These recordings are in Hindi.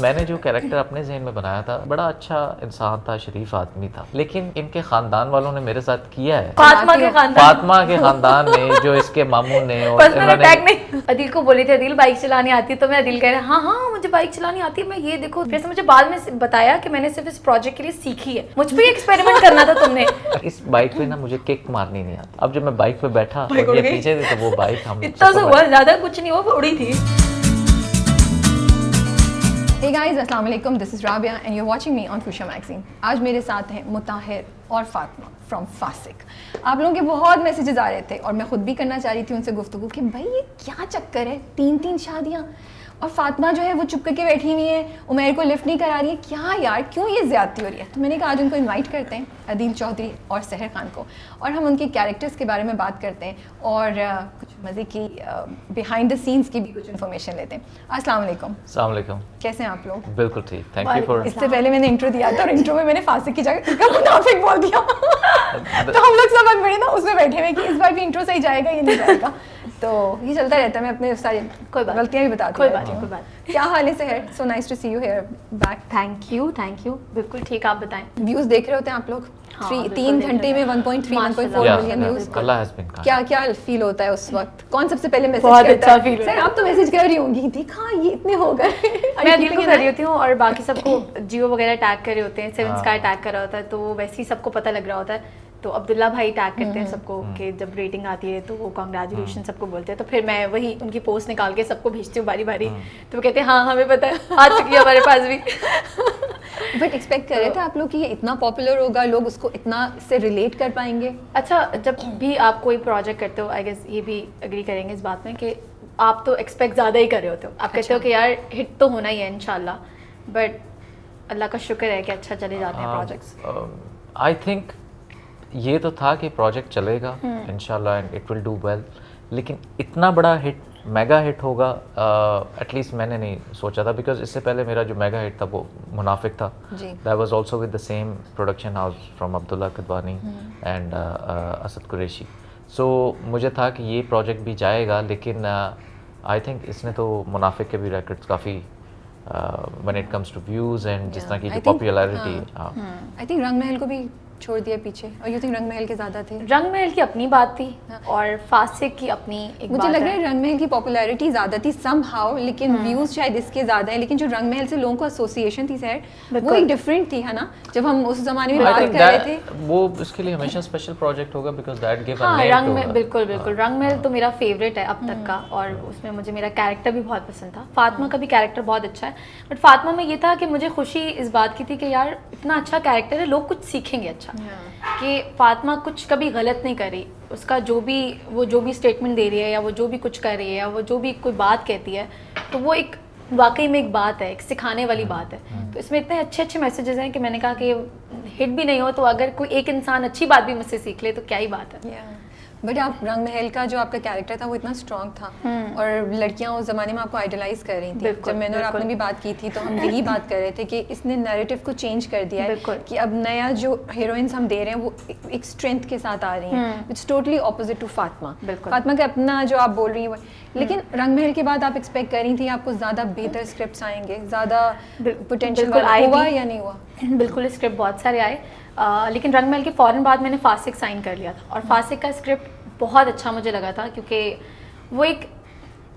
मैंने जो कैरेक्टर अपने जहन में बनाया था, बड़ा अच्छा इंसान था, शरीफ आदमी था, लेकिन इनके खानदान वालों ने मेरे साथ किया है, फातिमा के खानदान ने, जो इसके मामू ने, और पर्सनल अटैक नहीं। अदिल को बोली थी, अदिल बाइक चलानी आती है, तो मैं अदिल कह रहा हाँ हाँ मुझे बाइक चलानी आती है, मैं ये देखो। फिर से मुझे बाद में बताया कि मैंने सिर्फ इस प्रोजेक्ट के लिए सीखी है, मुझ पे एक्सपेरिमेंट करना था तुमने। इस बाइक पे ना मुझे किक मारनी नहीं आती। अब जब मैं बाइक पे बैठा और ये पीछे थी, तो वो बाइक हम इतना से हुआ, ज्यादा कुछ नहीं हुआ, उड़ी थी। Hey guys, अस्सलाम वालेकुम, this is Rabia and you watching me on Fuchsia magazine. आज मेरे साथ हैं मुताहिर और फातिमा फ्रॉम फासिक। आप लोगों के बहुत मैसेजेस आ रहे थे और मैं खुद भी करना चाह रही थी उनसे गुफ्तगू कि भाई ये क्या चक्कर है, 3 शादियाँ, और फातिमा जो है वो चुप करके बैठी हुई है, उमैर को लिफ्ट नहीं करा रही है, क्या यार क्यों ये ज़्यादती हो रही है। तो मैंने कहा आज उनको इनवाइट करते हैं, अदील चौधरी और सहर खान को, और हम उनके कैरेक्टर्स के बारे में बात करते हैं और कुछ मज़े की बिहाइंड द सीन्स की भी कुछ इन्फॉर्मेशन लेते हैं। अस्सलाम वालेकुम। अस्सलाम वालेकुम। कैसे हैं आप लोग? बिल्कुल ठीक, थैंक यू फॉर। इससे पहले मैंने इंट्रो दिया था और इंट्रो में मैंने फासिक की जगह इसका मुनाफिक बोल दिया। तो हम लोग सब बड़े ना उसमें बैठे हुए कि इस बार भी इंट्रो सही जाएगा या नहीं जाएगा, तो ये चलता रहता है। मैं अपने सारी गलतियाँ भी बताती हूँ। कोई बात। क्या हाल है Sahar? So nice to see you here back. Thank you, बिल्कुल ठीक। आप बताएं। व्यूज देख रहे होते हैं आप लोग? हाँ, 3 घंटे में 1.3 1.4 मिलियन व्यूज। क्या फील होता है उस वक्त? कौन सबसे पहले मैसेज बहुत करता अच्छा है? फील सर आप तो मैसेज कर रही होंगी, देखा ये इतने हो गए। मैं अदिल को कर रही होती हूँ और बाकी सबको जियो वगैरह टैग कर रहे होते हैं, 7 स्काई टैग कर रहा होता है, तो वैसे ही सबको पता लग रहा होता है। तो अब्दुल्ला भाई टैग करते हैं सबको कि जब रेटिंग आती है तो वो कांग्रेचुलेशन सबको बोलते हैं, तो फिर मैं वही उनकी पोस्ट निकाल के सबको भेजती हूँ बारी बारी। तो वो कहते हैं हाँ हमें पता है, आ चुकी है हमारे पास भी। बट एक्सपेक्ट कर रहे थे आप लोग कि ये इतना पॉपुलर होगा, लोग उसको इतना से रिलेट कर पाएंगे? अच्छा, जब भी आप कोई प्रोजेक्ट करते हो, आई गेस ये भी एग्री करेंगे इस बात में कि आप तो एक्सपेक्ट ज़्यादा ही कर रहे होते हो। आप कहते हो कि यार हिट तो होना ही है इंशाल्लाह, बट अल्लाह का शुक्र है कि अच्छा चले जाते हैं प्रोजेक्ट्स। आई थिंक ये तो था कि प्रोजेक्ट चलेगा इंशाल्लाह and it will do well, लेकिन इतना बड़ा हिट, मेगा हिट होगा एटलीस्ट मैंने नहीं सोचा था, बिकॉज इससे पहले मेरा जो मेगा हिट था वो मुनाफिक था। That was also with the same production house from Abdullah Kadwani and Asad Qureshi. So मुझे था कि ये प्रोजेक्ट भी जाएगा, लेकिन आई थिंक इसने तो मुनाफिक के भी रिकॉर्ड्स काफ़ी when it comes to views and जिस तरह की जो पॉपुलैरिटी। आई थिंक रंग महल को भी छोड़ दिया पीछे, और यू थिंक रंग महल के ज़्यादा थे? रंग महल की अपनी बात थी और फासिक की अपनी एक मुझे लग रहा है रंग महल की पॉपुलैरिटी ज़्यादा थी समहाउ, लेकिन व्यूज़ शायद इसके ज़्यादा है, लेकिन जो रंग महल से लोगों को एसोसिएशन थी सर वो एक डिफरेंट थी, है ना? जब हम उस ज़माने में बात कर रहे थे वो उसके लिए हमेशा स्पेशल प्रोजेक्ट होगा, बिकॉज दैट गिव हाँ रंग महल बिल्कुल रंग महल तो मेरा फेवरेट है अब तक का, और उसमें मुझे मेरा कैरेक्टर भी बहुत पसंद था। फातिमा का भी कैरेक्टर बहुत अच्छा है, बट फातिमा में ये था कि मुझे खुशी इस बात की थी कि यार इतना अच्छा कैरेक्टर है, लोग कुछ सीखेंगे अच्छा, कि फातिमा कुछ कभी गलत नहीं कर रही। उसका जो भी स्टेटमेंट दे रही है, या वो जो भी कुछ कर रही है, या वो जो भी कोई बात कहती है, तो वो एक वाकई में एक बात है, एक सिखाने वाली बात है। तो इसमें इतने अच्छे मैसेजेस हैं कि मैंने कहा कि हिट भी नहीं हो तो अगर कोई एक इंसान अच्छी बात भी मुझसे सीख ले तो क्या ही बात है। बट आप रंग महल का जो आपका कैरेक्टर था वो इतना स्ट्रॉन्ग था, और लड़कियां उस ज़माने में आपको आइडलाइज कर रही थी। जब मैंने और आपने भी बात की थी तो हम यही बात कर रहे थे कि इसने नैरेटिव को चेंज कर दिया है, कि अब नया जो हीरोइंस हम दे रहे हैं वो एक स्ट्रेंथ के साथ आ रही हैं, it's totally opposite to Fatima. Fatima का अपना जो आप बोल रही हैं, लेकिन रंग महल के बाद आप एक्सपेक्ट कर रही थी आपको ज़्यादा बेहतर स्क्रिप्ट्स आएंगे, ज़्यादा पोटेंशियल हुआ या नहीं हुआ? बिल्कुल स्क्रिप्ट बहुत सारे आए, लेकिन रंग महल के फ़ौरन बाद मैंने फासिक साइन कर लिया था, और फासिक का स्क्रिप्ट बहुत अच्छा मुझे लगा था, क्योंकि वो एक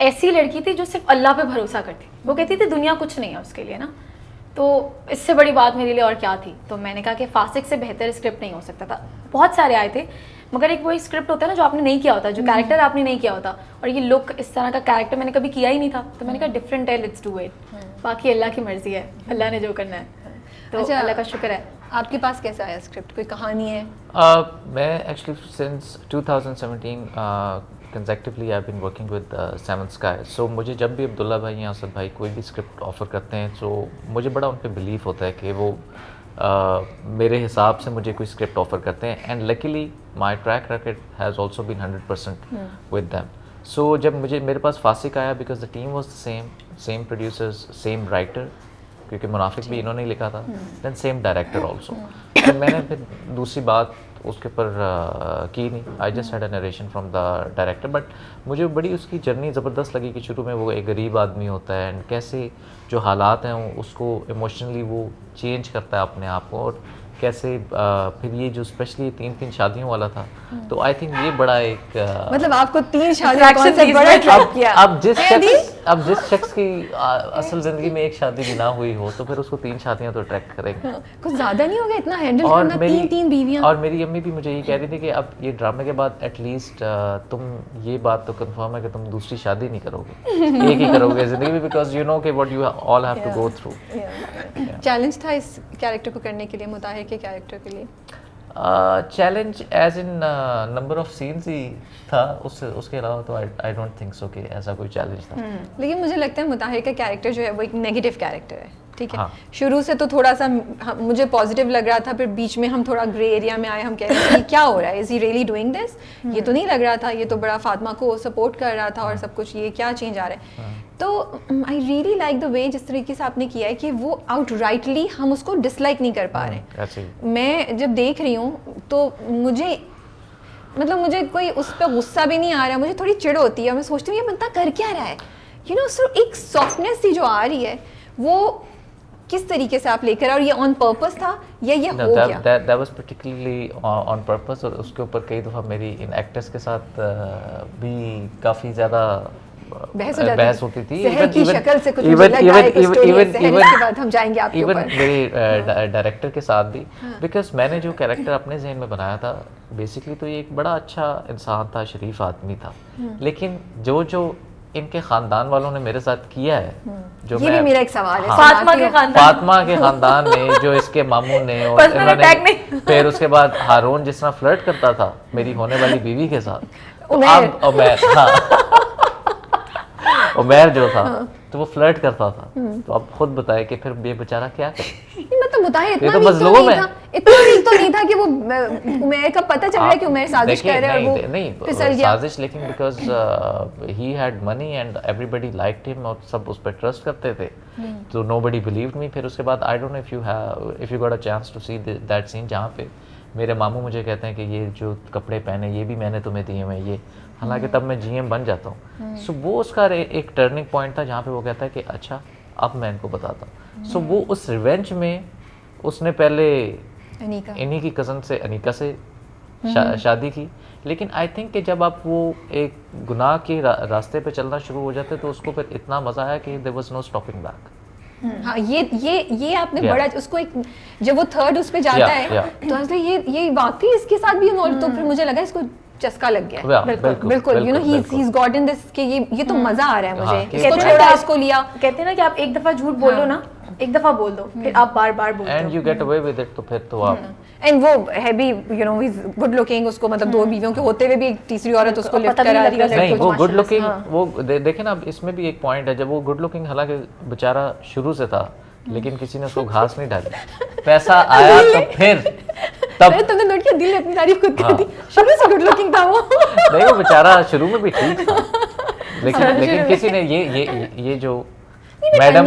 ऐसी लड़की थी जो सिर्फ अल्लाह पे भरोसा करती। वो कहती थी दुनिया कुछ नहीं है उसके लिए ना, तो इससे बड़ी बात मेरे लिए और क्या थी। तो मैंने कहा कि फासिक से बेहतर स्क्रिप्ट नहीं हो सकता था। बहुत सारे आए थे, मगर एक वो स्क्रिप्ट होता है ना जो आपने नहीं किया होता, जो कैरेक्टर आपने नहीं किया होता, और ये लुक इस तरह का कैरेक्टर मैंने कभी किया ही नहीं था, तो मैंने कहा डिफरेंट है, लेट्स डू इट। बाकी अल्लाह की मर्जी है, अल्लाह ने जो करना है, तो अच्छा, अल्लाह का शुक्र है। आपके पास कैसा आया स्क्रिप्ट? कोई कहानी है? मैं actually since 2017 consecutively I been working with 7 Sky. So मुझे जब भी अब्दुल्ला भाई या असद भाई कोई भी स्क्रिप्ट ऑफ़र करते हैं, तो मुझे बड़ा उन पर बिलीव होता है कि वो मेरे हिसाब से मुझे कोई स्क्रिप्ट ऑफ़र करते हैं, and luckily my track record has also been 100% with them. So जब मेरे पास फासिक आया, because the team was the same producers, same writer, क्योंकि मुनाफिक भी इन्होंने ही लिखा था, दैन सेम डायरेक्टर ऑल्सो। तो मैंने फिर दूसरी बात उसके ऊपर की नहीं, I just had a narration from the director. But मुझे बड़ी उसकी जर्नी ज़बरदस्त लगी कि शुरू में वो एक गरीब आदमी होता है एंड कैसे जो हालात हैं उसको इमोशनली वो चेंज करता है अपने आप को, और कैसे फिर ये जो स्पेशली 3 शादियों वाला था, तो आई थिंक ये बड़ा एक मतलब आपको 3 शादी Attraction कॉन्सेप्ट these बड़ा में अट्रैक्ट किया। अब जिस शख्स की असल ज़िंदगी में एक शादी भी ना हुई हो तो फिर उसको 3 शादियां तो अट्रैक्ट करेंगे। कुछ ज्यादा नहीं हो गया इतना हैंडल और करना, 3 बीवियां? और मेरी अम्मी भी मुझे ये कह रही थी कि अब ये ड्रामे के बाद एटलीस्ट तुम ये बात तो कंफर्म है कि तुम दूसरी शादी नहीं करोगे, एक ही करोगे ज़िंदगी में, बिकॉज यू नो कि what you all have to go through. Challenge था इस कैरेक्टर को करने के लिए, मुताहिर के कैरेक्टर के लिए? Challenge age in number of scenes ही था, उसके अलावा तो आई डोंट थिंक सो कि ऐसा कोई चैलेंज था। लेकिन मुझे लगता है मुताहिर का कैरेक्टर जो है वो एक नेगेटिव कैरेक्टर है, ठीक है? हाँ। शुरू से तो थोड़ा सा मुझे पॉजिटिव लग रहा था, फिर बीच में हम थोड़ा ग्रे एरिया में आए, हम कह रहे थे क्या हो रहा है, is he really doing this? ये तो नहीं लग रहा था, ये तो बड़ा फातिमा को सपोर्ट कर रहा था और सब कुछ, ये क्या चेंज आ रहा है? तो I really like the way जिस तरीके से आपने किया है कि वो आउटराइटली हम उसको डिसलाइक नहीं कर पा रहे। ऐसे ही मैं जब देख रही हूँ तो मुझे मतलब मुझे कोई उस पर गुस्सा भी नहीं आ रहा, मुझे थोड़ी चिढ़ होती है, मैं सोचती हूँ ये बंदा कर क्या रहा है, यू नो। सो एक सॉफ्टनेस सी जो आ रही है वो किस तरीके से आप लेकर, और ये ऑन पर्पस था या ये हो गया? that was particularly on purpose, और उसके ऊपर कई दफ़ा मेरी इन एक्टर्स के साथ भी काफ़ी ज़्यादा बहस होती थी। सहर की शक्ल से कुछ मुझे लगा है कि स्टोरी है, सहर के बाद हम जाएंगे आपके इवन ऊपर। मेरे डायरेक्टर के साथ भी, बिकॉज मैंने जो कैरेक्टर अपने जहन में बनाया था बेसिकली तो ये एक बड़ा अच्छा इंसान था, शरीफ आदमी था, लेकिन जो इनके खानदान वालों ने मेरे साथ किया है, जो ये भी मेरा एक सवाल है। हाँ, फातिमा के खानदान ने, जो इसके मामू ने, और Personal attack नहीं। फिर उसके बाद हारून जिस तरह फ्लर्ट करता था मेरी होने वाली बीवी के साथ, तो उमैर। अब उमैर जो था तो वो फ्लर्ट करता था, तो अब खुद बताए कि फिर ये बेचारा क्या करे। मतलब मुताहिर इतना तो वीक तो मजलूम नहीं है। था, इतना वीक तो नहीं था कि वो उमैर का पता चल रहा है कि उमैर साजिश कर रहा है और वो नहीं फिसल गया। साजिश, लेकिन because he had money and everybody liked him और सब उस पर ट्रस्ट करते थे, तो नोबडी बिलीव्ड मी। फिर उसके बाद I don't know if you got a chance to see that scene जहाँ पे मेरे मामू मुझे कहते हैं कि ये जो कपड़े पहने ये भी मैंने तुम्हें दिए हुए, ये हालांकि तब मैं जीएम बन जाता हूँ। सो वो उसका एक टर्निंग पॉइंट था जहाँ पे वो कहता है कि अच्छा अब मैं इनको बताता हूँ। सो वो उस रिवेंज में उसने पहले अनीका इन्हीं की कज़न से, अनीका से शादी की, लेकिन आई थिंक कि जब आप वो एक गुनाह के रास्ते पे चलना शुरू हो जाते तो उसको फिर इतना मज़ा आया कि there was no stopping back. हाँ, ये आपने Yeah. बड़ा उसको एक, जब वो थर्ड उस पे जाता Yeah, है तो ऐसे ये वाकई इसके साथ भी इन्वॉल्व, तो फिर मुझे लगा इसको चस्का लग गया। Yeah, बिल्कुल, यू नो ही बिल्कुल। इज गॉटन दिस कि ये तो मजा आ रहा है हाँ, मुझे, कि इसको कहते हैं छोड़ा, ना कि इसको लिया। कहते हैं ना कि आप एक दफा झूठ बोल लो ना, एक दफा बोल दो, फिर आप बार बार बोलते एंड हो। You get away with it, तो फिर तो आप एंड वो है भी, you know, he is good looking, उसको मतलब 2 बीवियों के होते हुए भी एक तीसरी औरत उसको लिफ्ट पता भी करा नहीं रही है। लगता नहीं, वो गुड माशाल्लाह से, लुकिंग, वो देखे ना, अब इसमें भी एक पॉइंट है, जब वो गुड लुकिंग हालांकि बेचारा शुरू से था, लेकिन किसी ने उसको घास नहीं डाली, पैसा आया तो फिर तब अरे तुमने नोट किया, दिल अपनी तारीफ खुद कर हाँ। दी, शुरू से गुड लुकिंग था वो। नहीं, वो बेचारा शुरू में भी ठीक था, लेकिन किसी ने ये जो मैडम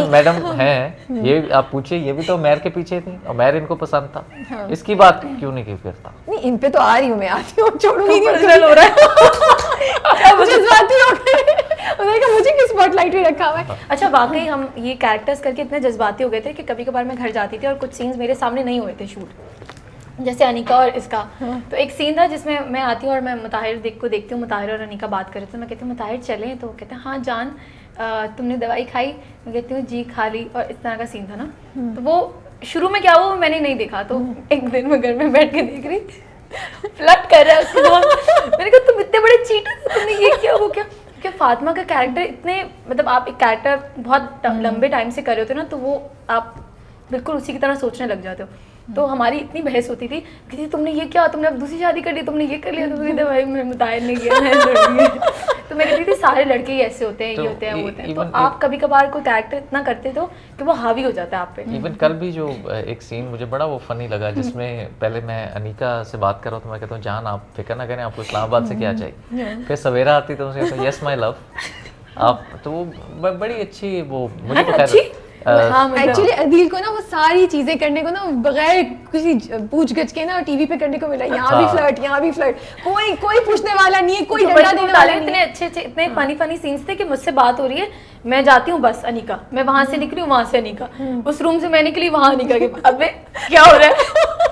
हैं, ये आप पूछिए, ये भी तो मैर के पीछे थी और मैर इनको पसंद था, इसकी बात क्यों नहीं की करता? नहीं, इन पे तो आ रही हूँ मैं, आती हूँ, छोड़ूंगी नहीं, पर्सनल हो रहा है। मुझे जज्बाती हो गए। उन्होंने कहा मुझे किस स्पॉटलाइट में रखा हुआ है। अच्छा, वाकई हम ये कैरेक्टर्स करके इतने जज्बाती हो गए थे कि कभी कभार मैं घर जाती थी और कुछ सीन्स मेरे सामने नहीं हुए थे शूट, जैसे अनीका और इसका। तो एक सीन था जिसमें मैं आती हूँ और मैं मुताहिर को देखती हूँ, मुताहिर और अनीका बात कर रहे थे, मैं कहती हूँ मुताहिर चलें, तो वो कहते हैं हाँ जान, तुमने दवाई खाई? मैं कहती हूँ जी खा ली, और इस तरह का सीन था ना। तो वो शुरू में क्या हुआ मैंने नहीं देखा, तो एक दिन मैं घर में बैठ के देख रही, फ्लर्ट कर रहा है उसके साथ। मैंने कहा तुम इतने बड़े चीटर, तुमने ये किया वो क्या? क्या फातिमा का कैरेक्टर इतने, मतलब आप एक कैरेक्टर बहुत लंबे टाइम से कर रहे होते हो ना, तो वो आप बिल्कुल उसी की तरह सोचने लग जाते हो। तो हमारी इतनी बहस होती थी कि तुमने ये क्या, तुमने अब दूसरी शादी कर ली, तुमने ये कर लिया, तो कहते भाई मैं मुताहिर नहीं किया, मैं छोड़ दिया। तो मैं कहती थी सारे लड़के ही ऐसे होते हैं, तो ये होते हैं, वो होते हैं। तो even आप कभी कभार कोई कैरेक्टर इतना करते हो कि वो हावी हो जाता है आप पे। इवन कल भी जो एक सीन मुझे बड़ा वो फनी लगा, जिसमें पहले मैं अनीका से बात कर रहा हूँ, तो मैं कहता हूँ जान आप फिक्र ना करें, आपको इस्लामाबाद से क्या चाहिए? फिर सवेरा आती तो उनसे कहता हूँ यस माई लव, आप तो वो बड़ी अच्छी, वो मुझे तो अच्छी? हाँ मतलब एक्चुअली अदील को ना वो सारी चीजें करने को ना बगैर किसी पूछ गछ के ना टीवी पे करने को मिला, यहाँ भी फ्लर्ट, यहाँ भी फ्लर्ट, कोई पूछने वाला नहीं है, कोई डंडा देने वाला नहीं इतने है। अच्छे इतने फनी सीन्स थे कि मुझसे बात हो रही है, मैं जाती हूँ बस अनिका, मैं वहां से निकली हूँ, वहां से अनिका, उस रूम से मैं निकली, वहां अनिका के अबे क्या हो रहा है।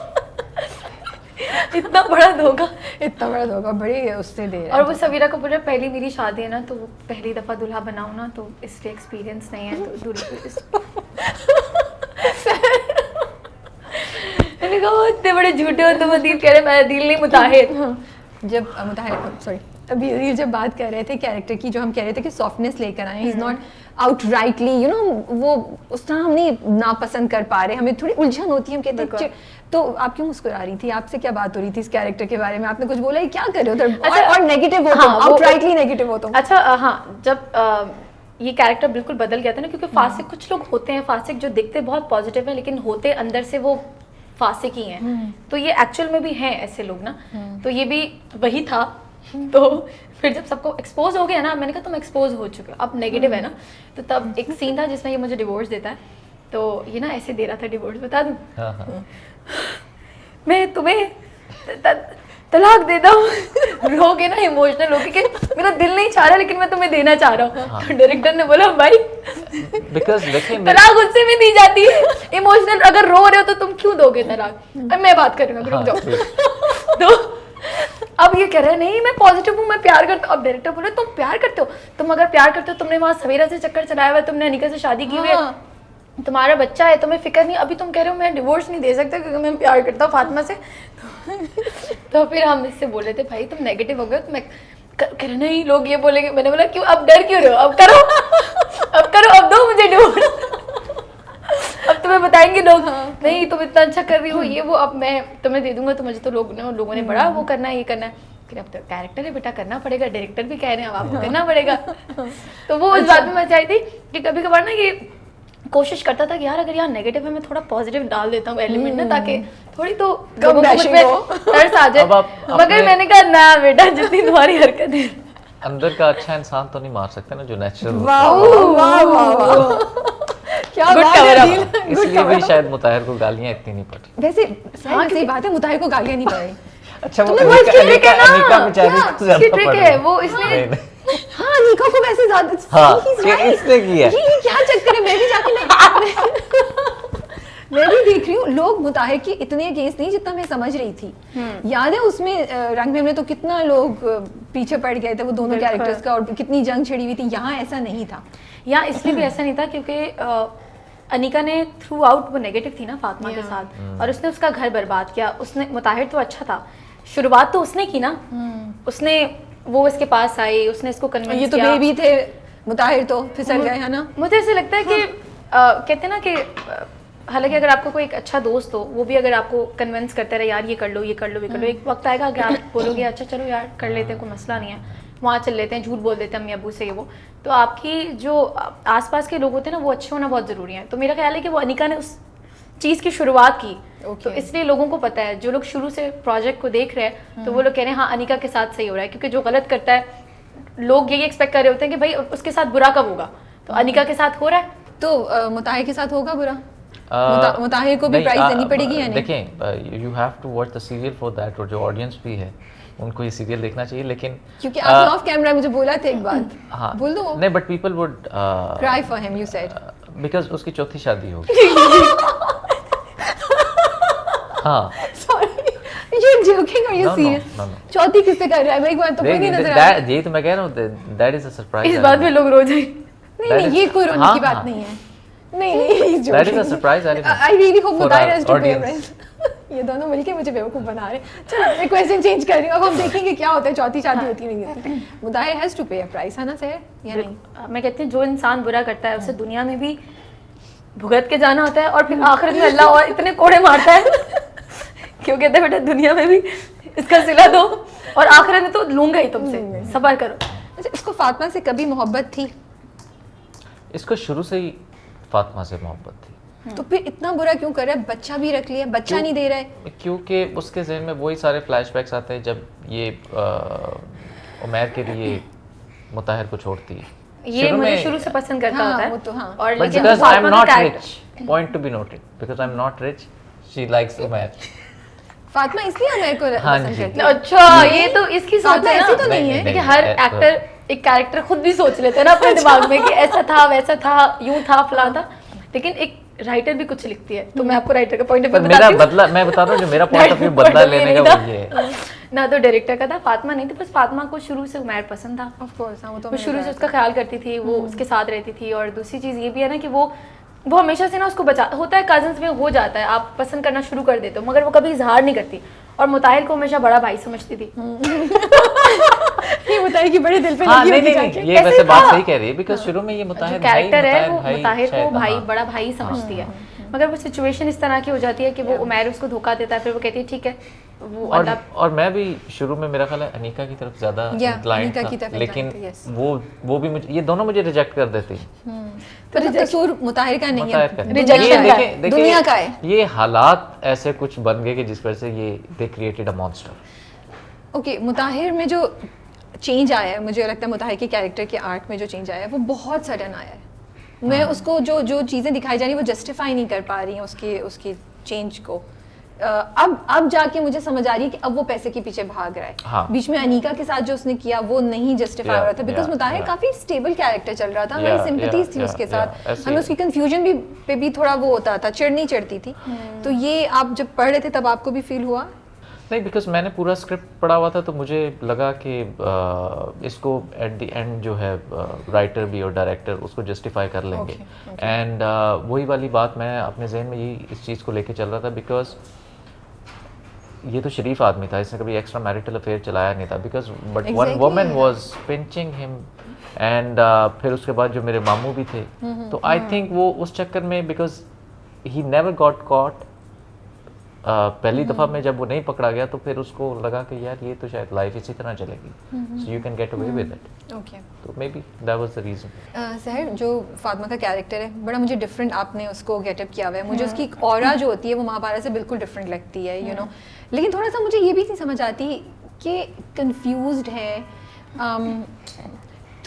इतना बड़ा धोखा, इतना बड़ा धोखा बड़े उससे दे रहा और है। वो सवीरा को बोला पहली मेरी शादी है ना, तो वो पहली दफा दूल्हा बनाऊं ना, तो इसलिए एक्सपीरियंस नहीं है, तो मैंने कहा इतने बड़े झूठे हो तुम, अदील कह रहे मैं अदील नहीं मुताहिर। जब मुताहिर सॉरी अभी अदील जब बात कर रहे थे कैरेक्टर की, जो हम कह रहे थे कि सॉफ्टनेस लेकर आए, is not outrightly you know वो उस तरह हम नहीं नापसंद कर पा रहे, हमें थोड़ी उलझन होती है, हम कहते हैं तो आप क्यों मुस्कुरा रही थी, आपसे क्या बात हो रही थी इस कैरेक्टर के बारे में, आपने कुछ बोला, ये क्या कर रहे हो उधर, अच्छा, और नेगेटिव हो हाँ, तुम, आउटराइटली नेगेटिव हो तुम। अच्छा हाँ, जब ये कैरेक्टर बिल्कुल बदल गया था ना, क्योंकि फासिक कुछ लोग होते हैं, फासिक जो दिखते बहुत पॉजिटिव है लेकिन होते अंदर से वो फासिक ही हैं, तो ये एक्चुअल में भी हैं ऐसे लोग ना, तो ये भी वही था। तो फिर जब सबको एक्सपोज हो गया ना, मैंने कहा तुम एक्सपोज हो चुके हो, अब नेगेटिव है ना, तो तब एक सीन था जिसमें ये मुझे डिवोर्स देता है, तो ये ना ऐसे दे रहा था डिवोर्स, बता दूं मैं तुम्हें तलाक देता हूँ, रो के ना इमोशनल होके कि मेरा दिल नहीं चाह रहा लेकिन मैं तुम्हें देना चाह रहा हूँ। तो डायरेक्टर ने बोला भाई बिकॉज देखिए तलाक उससे भी दी जाती है, इमोशनल अगर रो रहे हो तो तुम क्यों दोगे तलाक। अब मैं बात कर रही हूँ, रुक जाओ। तो अब ये कह रहे हैं नहीं मैं पॉजिटिव हूँ, मैं प्यार करता हूँ। अब डायरेक्टर बोले तुम प्यार करते हो, तुम अगर प्यार करते हो तुमने वहाँ सवेरा से चक्कर चलाया हुआ, तुमने अनिका से शादी की हुई है, तुम्हारा बच्चा है, तुम्हें फिक्र नहीं, अभी तुम कह रहे हो मैं डिवोर्स नहीं दे सकता क्योंकि मैं प्यार करता हूँ फातिमा से। तो फिर हम इससे बोले थे भाई तुम नेगेटिव हो गए, तुम कह रहे नहीं लोग ये बोलेंगे, मैंने बोला क्यों, अब डर क्यों रहे हो, अब करो अब करो, अब दो मुझे डिवोर्स। अब तुम्हें बताएंगे लोग नहीं तुम इतना अच्छा कर रही हो ये वो, अब मैं तुम्हें दे दूंगा, तो मुझे तो लोगों ने बड़ा वो करना है, ये करना है, फिर अब तो कैरेक्टर है बेटा करना पड़ेगा, डायरेक्टर भी कह रहे हैं अब आपको करना पड़ेगा। तो वो उस बात में मैं चाहती कि कभी कभार ना ये कोशिश करता था कि यार अगर यार नेगेटिव है मैं थोड़ा पॉजिटिव डाल देता हूँ एलिमेंट ना, ताकि थोड़ी तो लोगों को मुझ पे तरस आ जाए। मगर मैंने कहा ना बेटा जितनी तुम्हारी हरकत है, अंदर का अच्छा इंसान तो नहीं मार सकते ना जो नेचुरल वाह वाह वाह क्या Good बात cover है up. अदील। इसलिए भी शायद मुताहिर को गालियां इतनी नहीं पड़ी। वैसे सही बात है, मुताहिर को गालियां नहीं पड़ रही। अच्छा वो तुम्हें वो इसकी ट्रिक है ना, अनिका बेचारी क्या? को ज्यादा इसकी ट्रिक पड़ है रही। वो, इसने नहीं, नहीं। हाँ अनिका को वैसे ज्यादा हाँ, he's ये right. इसने किया। ये क्या चक्कर है, मैं भी जाके मैं भी देख रही हूँ लोग मुताहिर की इतने अगेंस्ट नहीं जितना मैं समझ रही थी। याद है उसमें रंग में तो कितना लोग पीछे पड़ गए थे वो दोनों कैरेक्टर्स का, और कितनी जंग छिड़ी हुई थी। यहाँ ऐसा नहीं था, यहाँ इसलिए भी ऐसा नहीं था क्योंकि अनिका ने थ्रू आउट वो नेगेटिव थी ना फातिमा के साथ, और उसने उसका घर बर्बाद किया। उसने मुताहिर तो अच्छा था, शुरुआत तो उसने की ना, उसने वो इसके पास आई, उसने इसको कन्विंस ये तो किया। बेबी थे, मुताहिर तो फिसल गए है ना। मुझे ऐसे लगता है कि कहते हैं ना कि हालांकि अगर आपको कोई एक अच्छा दोस्त हो, वो भी अगर आपको कन्विंस करता रहे यार ये कर लो ये कर लो ये कर लो, एक वक्त आएगा कि आप बोलोगे अच्छा चलो यार कर लेते हैं, कोई मसला नहीं है, वहाँ चल लेते हैं, झूठ बोल देते हैं अम्मी अब्बू से ये वो। तो आपकी जो आसपास के लोग होते हैं ना वो अच्छे होना बहुत ज़रूरी है। तो मेरा ख्याल है कि वो अनिका ने उस चीज़ की शुरुआत की, तो इसलिए लोगों को पता है, जो लोग शुरू से प्रोजेक्ट को देख रहे हैं तो वो लोग कह रहे हैं हाँ अनिका के साथ सही हो रहा है, क्योंकि जो गलत करता है लोग यही एक्सपेक्ट कर रहे होते हैं कि भाई उसके साथ बुरा कब होगा, तो अनिका के साथ हो रहा है तो मुताहिर के साथ होगा बुरा। मुताहिर को भी प्राइस देनी पड़ेगी या नहीं? देखें you have to watch the serial for that, और जो ऑडियंस भी है उनको ये सीरियल देखना चाहिए। लेकिन क्योंकि आपने ऑफ कैमरा मुझे बोला था एक बात, हाँ बोल दो। नहीं but people would cry for him you said, because उसकी चौथी शादी होगी। हाँ सॉरी यू जोकिंग और you No, no, serious? no, no. चौथी किससे कर रहा है भाई, तो कोई नहीं नजर आ रहा। यही तो मैं कह रहा हूँ, दैट इज अ सरप्राइज। इस बात में लोग रो जाए। नहीं नहीं ये कोई रोने हाँ, की बात हाँ. नहीं है, नहीं नहीं That is a surprise element I really hope for Mutahir our has to pay audience. ये दोनों मिलके मुझे बेवकूफ बना रहे हैं। चलो मैं क्वेश्चन चेंज कर रही हूँ, अब हम देखेंगे क्या होता है, चौथी शादी होती नहीं होती। मुताहिर हैज टू पे अ प्राइस, है ना सर या नहीं? मैं कहती हूँ जो इंसान बुरा करता है उसे दुनिया में भी भुगत के जाना होता है, और फिर आखिरत में अल्लाह और इतने कोड़े मारता है क्यों कहते हैं बेटा दुनिया में भी इसका सिला दो और आखिरत में तो लूंगा ही तुमसे, सब्र करो। अच्छा इसको फातिमा से कभी मोहब्बत थी? इसको शुरू से ही फातिमा से मोहब्बत थी। तो फिर इतना बुरा क्यों कर रहा है? बच्चा भी रख लिया, बच्चा नहीं दे रहा है। क्योंकि उसके जहन में वही सारे फ्लैशबैक्स आते हैं जब ये उमैर के लिए मुताहिर को छोड़ती है। ये शुरू मुझे में- शुरू से पसंद करता हाँ, होता है वो तो हाँ। और But लेकिन because I'm फातिमा का not character- rich, point to be noted, because I'm not rich, she likes Umair. Fatima इसलिए उमैर को हाँ पसंद जी। करती है। अच्छा ये तो इसकी सोच फातिमा है ऐसी ना तो नहीं है। देखिए हर एक्टर एक कैरेक्टर खुद भी सोच लेते हैं ना अपने दिमाग में कि ऐसा था वैसा था यूं था फलां था, लेकिन एक राइटर भी कुछ लिखती है तो मैं आपको राइटर का पॉइंट ऑफ पर व्यू मेरा बताती हूँ बदला, मैं बता रहा हूँ जो मेरा पॉइंट ऑफ व्यू बदला लेने का वो ये है। ना तो डायरेक्टर का था, फातिमा नहीं थी, बस फातिमा को शुरू से उमैर पसंद था। ऑफ कोर्स हाँ, वो तो वो मैंने शुरू से कहा उसका ख्याल करती थी, वो उसके साथ रहती थी। और दूसरी चीज़ ये भी है ना कि वो हमेशा से ना उसको बचा होता है, कजन्स में हो जाता है, आप पसंद करना शुरू कर देते हो मगर वो कभी इजहार नहीं करती। और मुताहिर को हमेशा बड़ा भाई समझती थी। ये बताइए कि बड़े दिल पे हाँ लगी नहीं होगी नहीं जाके। नहीं, ये ऐसे वैसे ही बात था। सही कह रही है, बिकॉज शुरू में ये जो मुताहिर भाई, कैरेक्टर है वो मुताहिर मुताहिर को शायद, भाई हाँ। बड़ा भाई समझती है, मगर वो सिचुएशन इस तरह की हो जाती है कि वो उमैर उसको धोखा देता है, फिर वो कहती है ठीक है वो और अल्लाह। और मैं भी शुरू में मेरा ख्याल है अनीका की तरफ ज्यादा Yeah, inclined अनीका की था, तरफ लेकिन inclined थी, yes. वो भी मुझे, ये दोनों मुझे रिजेक्ट कर देती। तो कसूर मुताहिर का नहीं मुताहिर है, का Rejection ये का देखें है, देखें दुनिया का है। ये हालात ऐसे कुछ बन गए कि जिस वजह से ये they created a monster. Okay Mutahir में जो चेंज आया है, मुझे लगता है मुताहिर के कैरेक्टर के आर्ट में जो चेंज आया है वो बहुत सडन आया है। मैं उसको जो जो चीज़ें दिखाई जा रही हैं वो जस्टिफाई नहीं कर पा रही हैं उसकी चेंज को। अब जाके मुझे समझ आ रही है कि अब वो पैसे के पीछे भाग रहा है। हाँ। बीच में अनीका के साथ जो उसने किया वो नहीं जस्टिफाई हो रहा था, बिकॉज yeah, मुताहिर yeah. काफी स्टेबल कैरेक्टर चल रहा था, हमारी Yeah, सिंपथीज yeah, थी yeah, उसके yeah, साथ, ऐसे हमें ही। उसकी कंफ्यूजन भी पे भी थोड़ा वो होता था, चिढ़ नहीं चढ़ती थी। तो ये आप जब पढ़ रहे थे तब आपको भी फील हुआ? नहीं, बिकॉज मैंने पूरा स्क्रिप्ट पढ़ा हुआ था तो मुझे लगा कि इसको एट द एंड जो है राइटर भी और डायरेक्टर उसको जस्टिफाई कर लेंगे। एंड वही वाली बात मैं अपने जहन में यही इस चीज़ को लेके चल रहा था, बिकॉज ये तो शरीफ आदमी था, इसने कभी एक्स्ट्रा मैरिटल अफेयर चलाया नहीं था, because but one Exactly, woman yeah. Was pinching him. And फिर उसके बाद जो मेरे मामू भी थे, तो आई थिंक वो उस चक्कर में, because he never got caught, पहली दफ़ा में जब वो नहीं पकड़ा गया तो फिर उसको लगा कि यार ये तो शायद लाइफ इसी तरह चलेगी, so you can get away with it. Okay तो maybe that was the reason. Sehar, जो फातिमा का कैरेक्टर है बड़ा मुझे डिफरेंट आपने उसको गेटअप किया हुआ है, मुझे उसकी ऑरा जो होती है वो महाभारत से बिल्कुल डिफरेंट लगती है, यू नो। लेकिन थोड़ा सा मुझे ये भी नहीं समझ आती कि कंफ्यूज्ड है,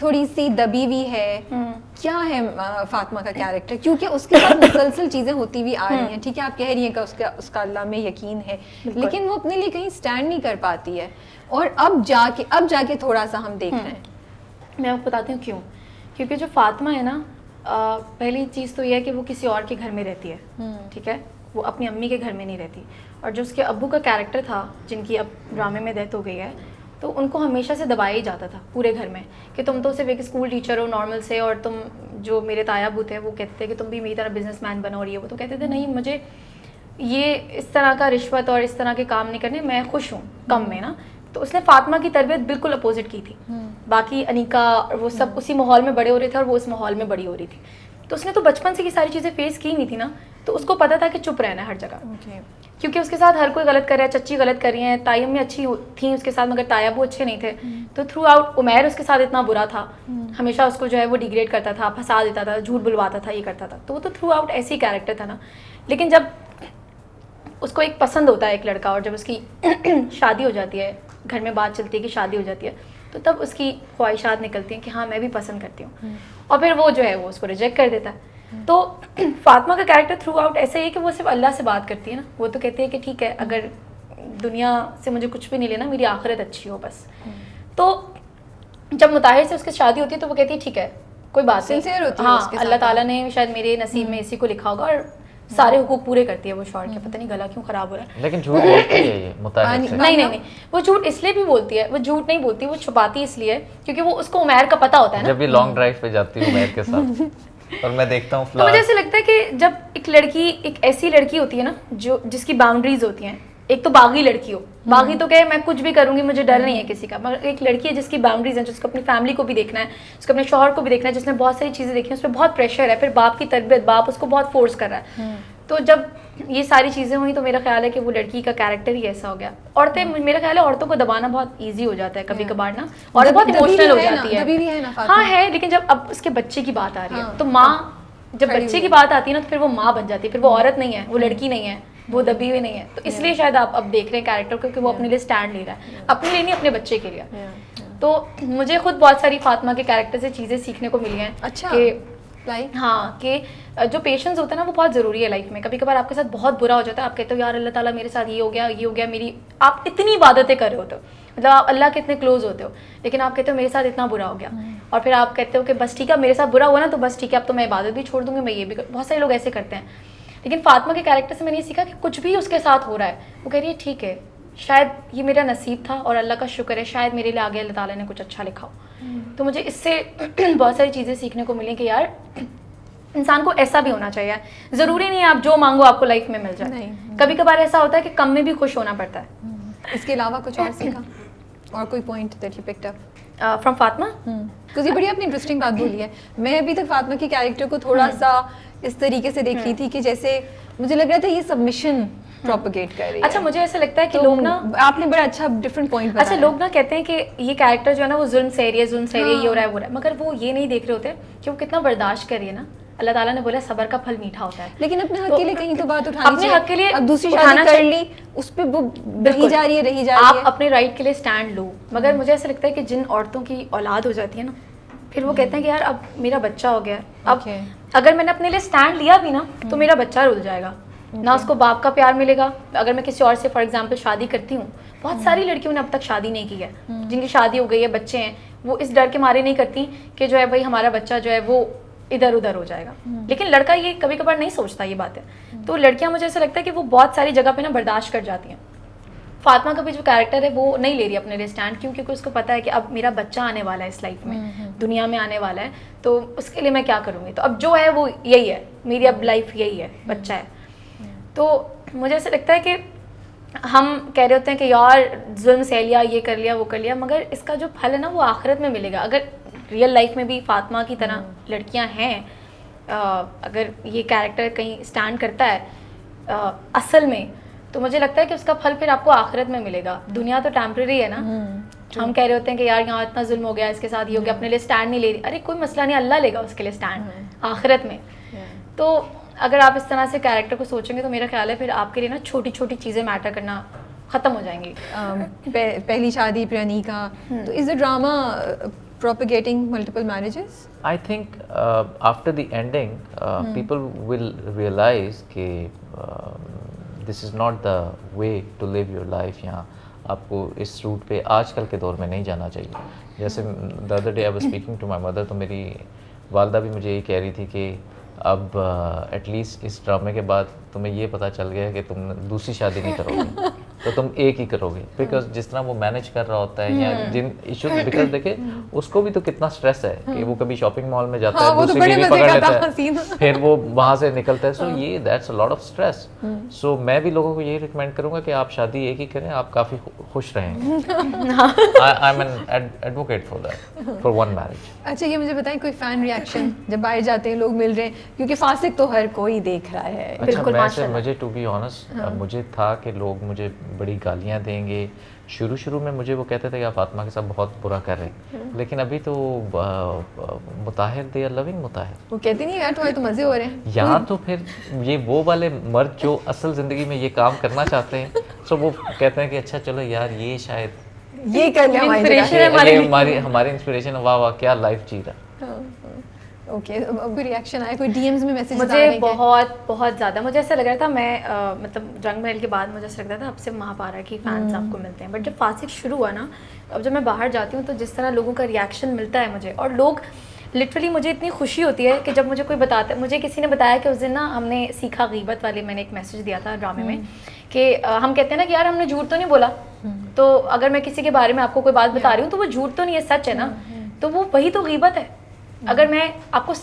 थोड़ी सी दबी हुई है, क्या है फातिमा का कैरेक्टर, क्योंकि उसके साथ मुसलसल चीज़ें होती हुई आ रही हैं। ठीक है, आप कह रही हैं कि उसका अल्लाह में यकीन है, लेकिन वो अपने लिए कहीं स्टैंड नहीं कर पाती है, और अब जाके थोड़ा सा हम देख रहे हैं। मैं आपको बताती हूँ क्यों। क्योंकि जो फातिमा है ना, पहली चीज़ तो यह है कि वो किसी और के घर में रहती है, ठीक है, वो अपनी अम्मी के घर में नहीं रहती। और जो उसके अब्बू का कैरेक्टर था, जिनकी अब ड्रामे में डेथ हो गई है, तो उनको हमेशा से दबाया ही जाता था पूरे घर में कि तुम तो सिर्फ एक स्कूल टीचर हो नॉर्मल से, और तुम, जो मेरे ताया बू थे वो कहते थे कि तुम भी मेरी तरह बिजनेसमैन बनो, और ये वो तो कहते थे नहीं, मुझे ये इस तरह का रिश्वत और इस तरह के काम नहीं करने, मैं खुश हूँ कम में ना। तो उसने फातिमा की तरबियत बिल्कुल अपोजिट की थी। बाकी अनीका वो सब उसी माहौल में बड़े हो रहे थे और वो इस माहौल में बड़ी हो रही थी, तो उसने तो बचपन से ये सारी चीज़ें फेस की नहीं थी ना, तो उसको पता था कि चुप रहना है हर जगह। क्योंकि उसके साथ हर कोई गलत कर रहा है, चच्ची गलत कर रही हैं, ताई अम्मी अच्छी थी उसके साथ मगर ताया वो अच्छे नहीं थे। तो थ्रू आउट उमैर उसके साथ इतना बुरा था, हमेशा उसको जो है वो डिग्रेड करता था, फंसा देता था, झूठ बुलवाता था, ये करता था। तो वो तो थ्रू आउट ऐसे ही कैरेक्टर था ना। लेकिन जब उसको एक पसंद होता है एक लड़का, और जब उसकी शादी हो जाती है, घर में बात चलती है कि शादी हो जाती है, तो तब उसकी ख्वाहिशात निकलती हैं कि हाँ मैं भी पसंद करती हूँ, और फिर वो जो है वो उसको रिजेक्ट कर देता है। तो फातिमा का कैरेक्टर थ्रू आउट ऐसा ही है कि वो सिर्फ अल्लाह से बात करती है ना, वो तो कहती है कि ठीक है, अगर दुनिया से मुझे कुछ भी नहीं लेना, मेरी आखिरत अच्छी हो बस। तो जब मुताहिर से उसकी शादी होती है तो वो कहती है ठीक है, कोई बात नहीं, सिंसियर होती है हाँ उसके साथ। अल्लाह ताला ने शायद मेरे नसीब में इसी को लिखा होगा, और सारे हुकूक पूरे करती है वो शौहर के। पता नहीं गला क्यों खराब हो रहा है। लेकिन झूठ बोलती है ये मुताहिर से। नहीं, वो झूठ इसलिए भी बोलती है, वो झूठ नहीं बोलती, वो छुपाती इसलिए क्योंकि वो उसको उमैर का पता होता है ना। जब ये लॉन्ग ड्राइव पे जाती हूँ उमैर के साथ और मैं देखता हूँ तो मुझे ऐसे लगता है कि जब एक लड़की, एक ऐसी लड़की होती है ना जो जिसकी बाउंड्रीज होती हैं, एक तो बागी लड़की हो, बागी तो कहे मैं कुछ भी करूंगी, मुझे डर नहीं है किसी का, मगर एक लड़की है जिसकी बाउंड्रीज हैं, जिसको अपनी फैमिली को भी देखना है, जिसको अपने शौहर को भी देखना है, जिसने बहुत सारी चीज़ें देखी हैं, उस पर बहुत प्रेशर है, फिर बाप की तरबियत, बाप उसको बहुत फोर्स कर रहा है। तो जब ये सारी चीज़ें हुई तो मेरा ख्याल है कि वो लड़की का कैरेक्टर ही ऐसा हो गया। औरतें, मेरा ख्याल है औरतों को दबाना बहुत ईजी हो जाता है कभी कभार ना, और बहुत इमोशनल हो जाती है। हाँ है, लेकिन जब अब उसके बच्चे की बात आ रही है तो माँ, जब बच्चे की बात आती है ना तो फिर वो माँ बन जाती है, फिर वो औरत नहीं है, वो लड़की नहीं है, वो दबी हुई नहीं है। तो इसलिए शायद आप अब देख रहे हैं कैरेक्टर को कि वो अपने लिए स्टैंड ले रहा है, अपने लिए नहीं, अपने बच्चे के लिए। तो मुझे खुद बहुत सारी फातिमा के कैरेक्टर से चीज़ें सीखने को मिली हैं। अच्छा, कि लाइक हाँ, कि जो पेशेंस होता है ना वो बहुत ज़रूरी है लाइफ में। कभी कभार आपके साथ बहुत बुरा हो जाता है, आप कहते हो यार अल्लाह ताला मेरे साथ ये हो गया, मेरी आप इतनी इबादतें कर रहे होते हो, मतलब आप अल्लाह के इतने क्लोज होते हो, लेकिन आप कहते हो मेरे साथ इतना बुरा हो गया, और फिर आप कहते हो कि बस ठीक है मेरे साथ बुरा हुआ ना तो बस ठीक है अब तो मैं इबादत भी छोड़ दूंगी, मैं ये भी बहुत सारे लोग ऐसे करते हैं। लेकिन फातिमा के कैरेक्टर से मैंने ये सीखा कि कुछ भी उसके साथ हो रहा है वो कह रही है ठीक है, शायद ये मेरा नसीब था और अल्लाह का शुक्र है, शायद मेरे लिए आगे अल्लाह ताला ने कुछ अच्छा लिखा हो। तो मुझे इससे बहुत सारी चीज़ें सीखने को मिली कि यार इंसान को ऐसा भी होना चाहिए, ज़रूरी नहीं है आप जो मांगो आपको लाइफ में मिल जाए। नहीं। कभी कभार ऐसा होता है कि कम में भी खुश होना पड़ता है। इसके अलावा कुछ और सीखा और कोई point that you picked up from Fatima, because ये बड़ी आपने इंटरेस्टिंग बात बोली है। मैं अभी तक फातिमा के कैरेक्टर को थोड़ा सा इस तरीके से देख रही थी कि जैसे मुझे लग रहा था ये सबमिशन प्रोपेगेट कर रही है। अच्छा मुझे ऐसा लगता है कि तो लोग ना, आपने बड़ा अच्छा डिफरेंट पॉइंट बताया। अच्छा लोग ना कहते हैं कि ये कैरेक्टर जो है ना वो जुल्म से रही है, ये हो रहा है वो रहा है, मगर वो ये नहीं देख रहे होते कि वो कितना बर्दाश्त कर रही है ना। अल्लाह ताला ने बोला सब्र का फल मीठा होता है। लेकिन अपने हक तो के लिए कहीं तो बात उठानी अपने हक के लिए अब दूसरी उठाना शादी कर ली, उस पे वो रही जा रही है आप अपने राइट के लिए स्टैंड लो। मगर मुझे ऐसा लगता है कि जिन औरतों की औलाद हो जाती है ना, फिर वो कहते हैं कि यार अब मेरा बच्चा हो गया है, अब अगर मैंने अपने लिए स्टैंड लिया भी ना तो मेरा बच्चा रुल जाएगा, ना उसको बाप का प्यार मिलेगा। अगर मैं किसी और से फॉर एग्जांपल शादी करती हूँ, बहुत सारी लड़कियों ने अब तक शादी नहीं की है, जिनकी शादी हो गई है, बच्चे हैं, वो इस डर के मारे नहीं करती कि जो है भाई हमारा बच्चा जो है वो इधर उधर हो जाएगा। लेकिन लड़का ये कभी कभार नहीं सोचता ये बातें। तो लड़कियां मुझे ऐसा लगता है कि वो बहुत सारी जगह पे ना बर्दाश्त कर जाती हैं। फातिमा का भी जो कैरेक्टर है वो नहीं ले रही अपने लिए स्टैंड, क्योंकि उसको पता है कि अब मेरा बच्चा आने वाला है इस लाइफ में, दुनिया में आने वाला है, तो उसके लिए मैं क्या करूँगी। तो अब जो है वो यही है, मेरी अब लाइफ यही है, बच्चा है। तो मुझे ऐसा लगता है कि हम कह रहे होते हैं कि यार जुल्म सह लिया, ये कर लिया, वो कर लिया, मगर इसका जो फल है ना वो आखिरत में मिलेगा। अगर रियल लाइफ में भी फातिमा की तरह लड़कियां हैं, अगर ये कैरेक्टर कहीं स्टैंड करता है असल में, तो मुझे लगता है कि उसका फल फिर आपको आखिरत में मिलेगा। दुनिया तो टेम्परेरी है ना। हम कह रहे होते हैं कि यार यहाँ इतना जुल्म हो गया, इसके साथ ये हो गया, अपने लिए स्टैंड नहीं ले रही, अरे कोई मसला नहीं, अल्लाह लेगा उसके लिए स्टैंड आखिरत में। तो अगर आप इस तरह से कैरेक्टर को सोचेंगे तो मेरा ख्याल है फिर आपके लिए ना छोटी छोटी चीज़ें मैटर करना ख़त्म हो जाएंगी। पहली शादी फिर निकाह, तो is the drama propagating multiple marriages? I think after the ending, people will realize that this is not the way to live your life. यहाँ आपको इस रूट पे आजकल के दौर में नहीं जाना चाहिए। जैसे the other day I was speaking to my mother, तो मेरी वालदा भी मुझे यही कह रही थी कि अब एटलीस्ट इस ड्रामे के बाद तुम्हें ये पता चल गया कि तुम दूसरी शादी नहीं करोगे, तो तुम एक ही करोगे। बिकॉज जिस तरह वो मैनेज कर रहा होता है या जिन इश्यूज, बिकॉज देखिए उसको भी तो कितना स्ट्रेस है कि वो कभी शॉपिंग मॉल में जाता है, दूसरी बीवी पकड़ लेता है, फिर वो वहाँ से निकलता है। सो ये that's a lot of stress. So मैं भी लोगों को यही रिकमेंड करूँगा कि आप शादी एक ही करें, आप काफ़ी खुश रहेंगे। I am an advocate for that, for one marriage. अच्छा ये मुझे बताएं कोई फैन रिएक्शन जब बाहर जाते हैं लोग मिल रहे हैं, क्योंकि फासिक तो हर कोई देख रहा है। अच्छा वैसे मुझे टू बी ऑनेस्ट मुझे था कि लोग मुझे बड़ी गालियाँ देंगे। शुरू में मुझे वो कहते थे कि आप फातिमा के साथ बहुत बुरा कर रहे हैं, लेकिन अभी तो मुताहिर, दे आर लविंग मुताहिर। वो कहते नहीं यार तुम्हारे तो मजे हो रहे हैं। यहाँ तो फिर ये वो वाले मर्द जो असल ज़िंदगी में ये काम करना चाहते हैं, सो वो कहते हैं कि अच्छा चलो यार ये शायद ये कर लिया हमारी इंस्पिरेशन, वाह वाह क्या लाइफ जी रहा। ओके कोई रिएक्शन आया, कोई डीएम्स में मैसेज? मुझे बहुत ज़्यादा मुझे ऐसा लग रहा था, मैं मतलब रंग महल के बाद मुझे ऐसा लग रहा था अब से महापारा की फैंस आपको मिलते हैं। बट जब फासिक शुरू हुआ ना, अब जब मैं बाहर जाती हूँ तो जिस तरह लोगों का रिएक्शन मिलता है मुझे, और लोग लिटरली मुझे इतनी खुशी होती है कि जब मुझे कोई बताता है। मुझे किसी ने बताया कि उस दिन ना हमने सीखा गीबत वाले, मैंने एक मैसेज दिया था ड्रामे में कि हम कहते हैं ना कि यार हमने झूठ तो नहीं बोला, तो अगर मैं किसी के बारे में आपको कोई बात बता रही हूँ तो वो झूठ तो नहीं है, सच है ना, तो वो वही तो गीबत है। अगर मैं आपको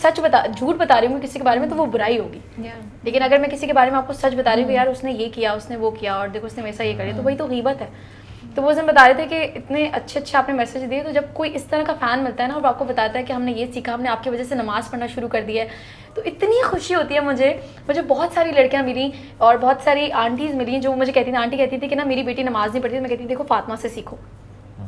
झूठ बता रही हूँ किसी के बारे में तो वो बुराई होगी, लेकिन अगर मैं किसी के बारे में आपको सच बता रही हूँ यार उसने ये किया, उसने वो किया, और देखो उसने वैसा ये कर, तो वही तो गीबत है। तो वो दिन बता रहे थे कि इतने अच्छे आपने मैसेज दिए, तो जब कोई इस तरह का फ़ैन मिलता है ना और आपको बताता है कि हमने ये सीखा, हमने आपकी वजह से नमाज़ पढ़ना शुरू कर दिया है, तो इतनी खुशी होती है मुझे बहुत सारी लड़कियां मिली और बहुत सारी आंटीज़ मिली जो मुझे कहती थी, आंटी कहती थी कि ना मेरी बेटी नमाज़ नहीं पढ़ती, मैं कहती थी देखो फातिमा से सीखो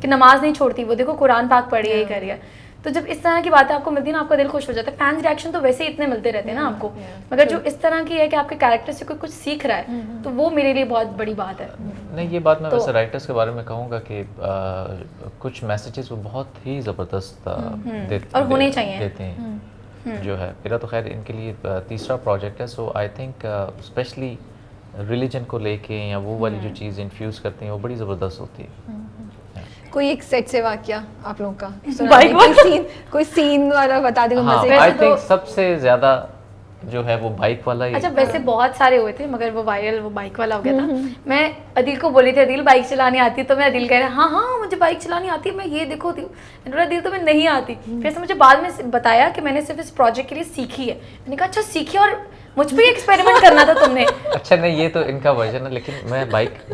कि नमाज़ नहीं छोड़ती वो, देखो कुरान पाक पढ़ी है, ये कर रही है। तो जब इस तरह की बातें आपको मिलती है ना, आपका दिल खुश हो जाता है। फैंस रिएक्शन तो वैसे ही इतने मिलते रहते हैं ना आपको, मगर जो इस तरह की है कि आपके कैरेक्टर से कोई कुछ सीख रहा है, तो वो मेरे लिए बहुत बड़ी बात है। नहीं, ये बात मैं वैसे राइटर्स के बारे में कहूँगा कि कुछ मैसेजेस वो बहुत ही ज़बरदस्त और होने चाहिए। देते हैं जो है। मेरा तो खैर इनके लिए तीसरा प्रोजेक्ट है, so I think specially religion को लेके या वो वाली जो चीज़ इन्फ्यूज़ करती हैं वो बड़ी ज़बरदस्त होती है। कोई एक सेट से वाकया आप लोगों का बाइक वाला? कोई सीन वाला बता दो हाँ, मजे आई तो- थिंक सबसे ज़्यादा जो है वो बाइक वाला ही। अच्छा, वैसे बहुत सारे हुए थे मगर वो वायरल वो बाइक वाला हो गया था। मैं अदिल को बोली थी, अदिल बाइक चलानी आती है? तो मैं अदिल कह रहा हाँ हाँ मुझे बाइक चलानी आती है, मैं ये देखो थी। मैंने बोला अदिल तो मैं नहीं आती। फिर से मुझे बाद में बताया कि मैंने सिर्फ इस प्रोजेक्ट के लिए सीखी है। मैंने कहा अच्छा सीखी, और मुझ पे एक्सपेरिमेंट करना था तुमने। अच्छा नहीं, ये तो इनका वर्जन है, लेकिन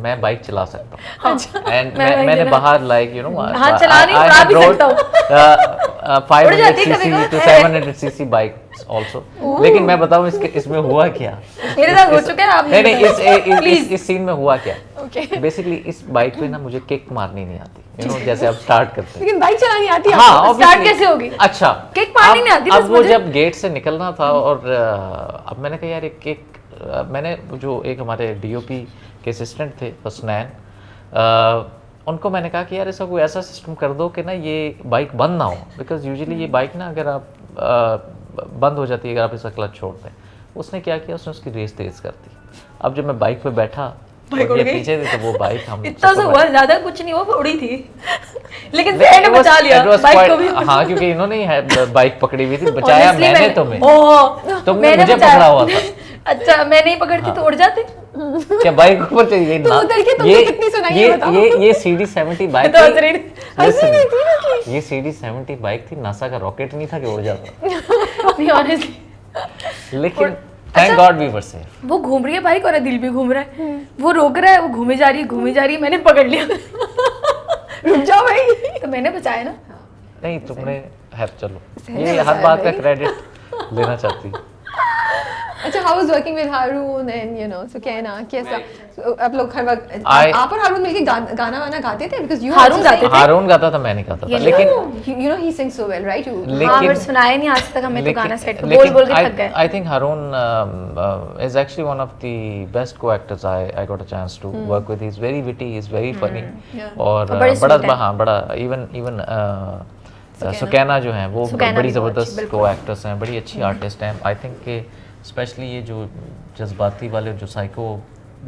मैं बाइक चला सकता हूँ। अच्छा, एंड मैंने बाहर लाइक यू नो हाँ, चला नहीं, उड़ा भी सकता हूँ। 500 जाती है सीसी कभी टू कभी। 700 सीसी बाइक आल्सो। लेकिन मैं बताऊँ इसमें हुआ क्या। मेरे साथ हो चुका है, आप नहीं नहीं, प्लीज। इस सीन में हुआ क्या। ओके बेसिकली इस बाइक पे ना मुझे किक मारनी नहीं आती, यू नो, जैसे आप स्टार्ट करते हैं। लेकिन बाइक चलानी आती है हाँ, आपको? Start obviously। कैसे होगी? अच्छा, किक मारनी नहीं आती अब बस वो मुझे। जब गेट से निकलना था और अब मैंने कहा यार एक किक, मैंने जो एक हमारे डीओपी के असिस्टेंट थे हसनैन, उनको मैंने कहा कि यार ऐसा कोई ऐसा सिस्टम कर दो कि ना ये बाइक बंद ना हो, बिकॉज यूजुअली ये बाइक ना अगर आप बंद हो जाती है अगर आप इसका क्लच छोड़ते हैं। उसने क्या किया, उसने उसकी रेस तेज कर दी। अब जब मैं बाइक पे बैठा बाइक और उड़ ये गई? पीछे थी, तो वो बाइक हम इतना सा सबको हुआ, ज्यादा कुछ नहीं हुआ, वो उड़ी थी। लेकिन नहीं, फ्रेंड ने it was- बचा लिया it was बाइक quite- को भी। हाँ, क्योंकि इन्होंने ही बाइक पकड़ी हुई थी, बचाया Honestly, मैंने तुम्हें। ओह, तुमने मैंने मुझे बचाया। पकड़ा हुआ था। अच्छा, मैं नहीं पकड़ती तो उड़ जाते। क्या बाइक ऊपर चली गई तो ना? उतर के तुमने कितनी सुनाई है बताओ? ये CD70 बाइक तो थी। हंस रही थी। Listen, हंसी नहीं थी ये CD70 बाइक थी, नासा का रॉकेट नहीं था कि उड़ जाता। नहीं, honestly। लेकिन अच्छा। Thank God we were safe. वो घूम रही है बाइक और दिल भी घूम रहा है। वो रोक रहा है, वो घूमे जा रही है, मैंने पकड़ लिया। रुक जाओ भाई। तो मैंने बचाया ना। नहीं, तुमने है, चलो सही ये बचाया हर बात का भाई। क्रेडिट लेना चाहती। अच्छा, how was working with Haroon and you know Sukaina, कैसा आप लोग हर वक्त आप और हारून मिलके गाना वाना गाते थे? बिकॉज़ यू हारून गाते थे? हारून गाता था, मैं नहीं गाता था, ये लेकिन you know he sings so well right? हाँ, बट सुनाया नहीं आज तक हमें तो गाना सेट बोल बोल के थक गए। I think Harun is actually one of the best co-actors I got a chance to work with. He's very witty, he's very funny, और बड़े बड़ा sweet हैं। हाँ बड़ा इवन सुकैना जो हैं वो सुकैना बड़ी भी बहुत ज़बरदस्त अच्छी, बिल्कुल। को-एक्टर्स हैं, बड़ी अच्छी आर्टिस्ट हैं। आई थिंक कि स्पेशली ये जो जज्बाती वाले जो साइको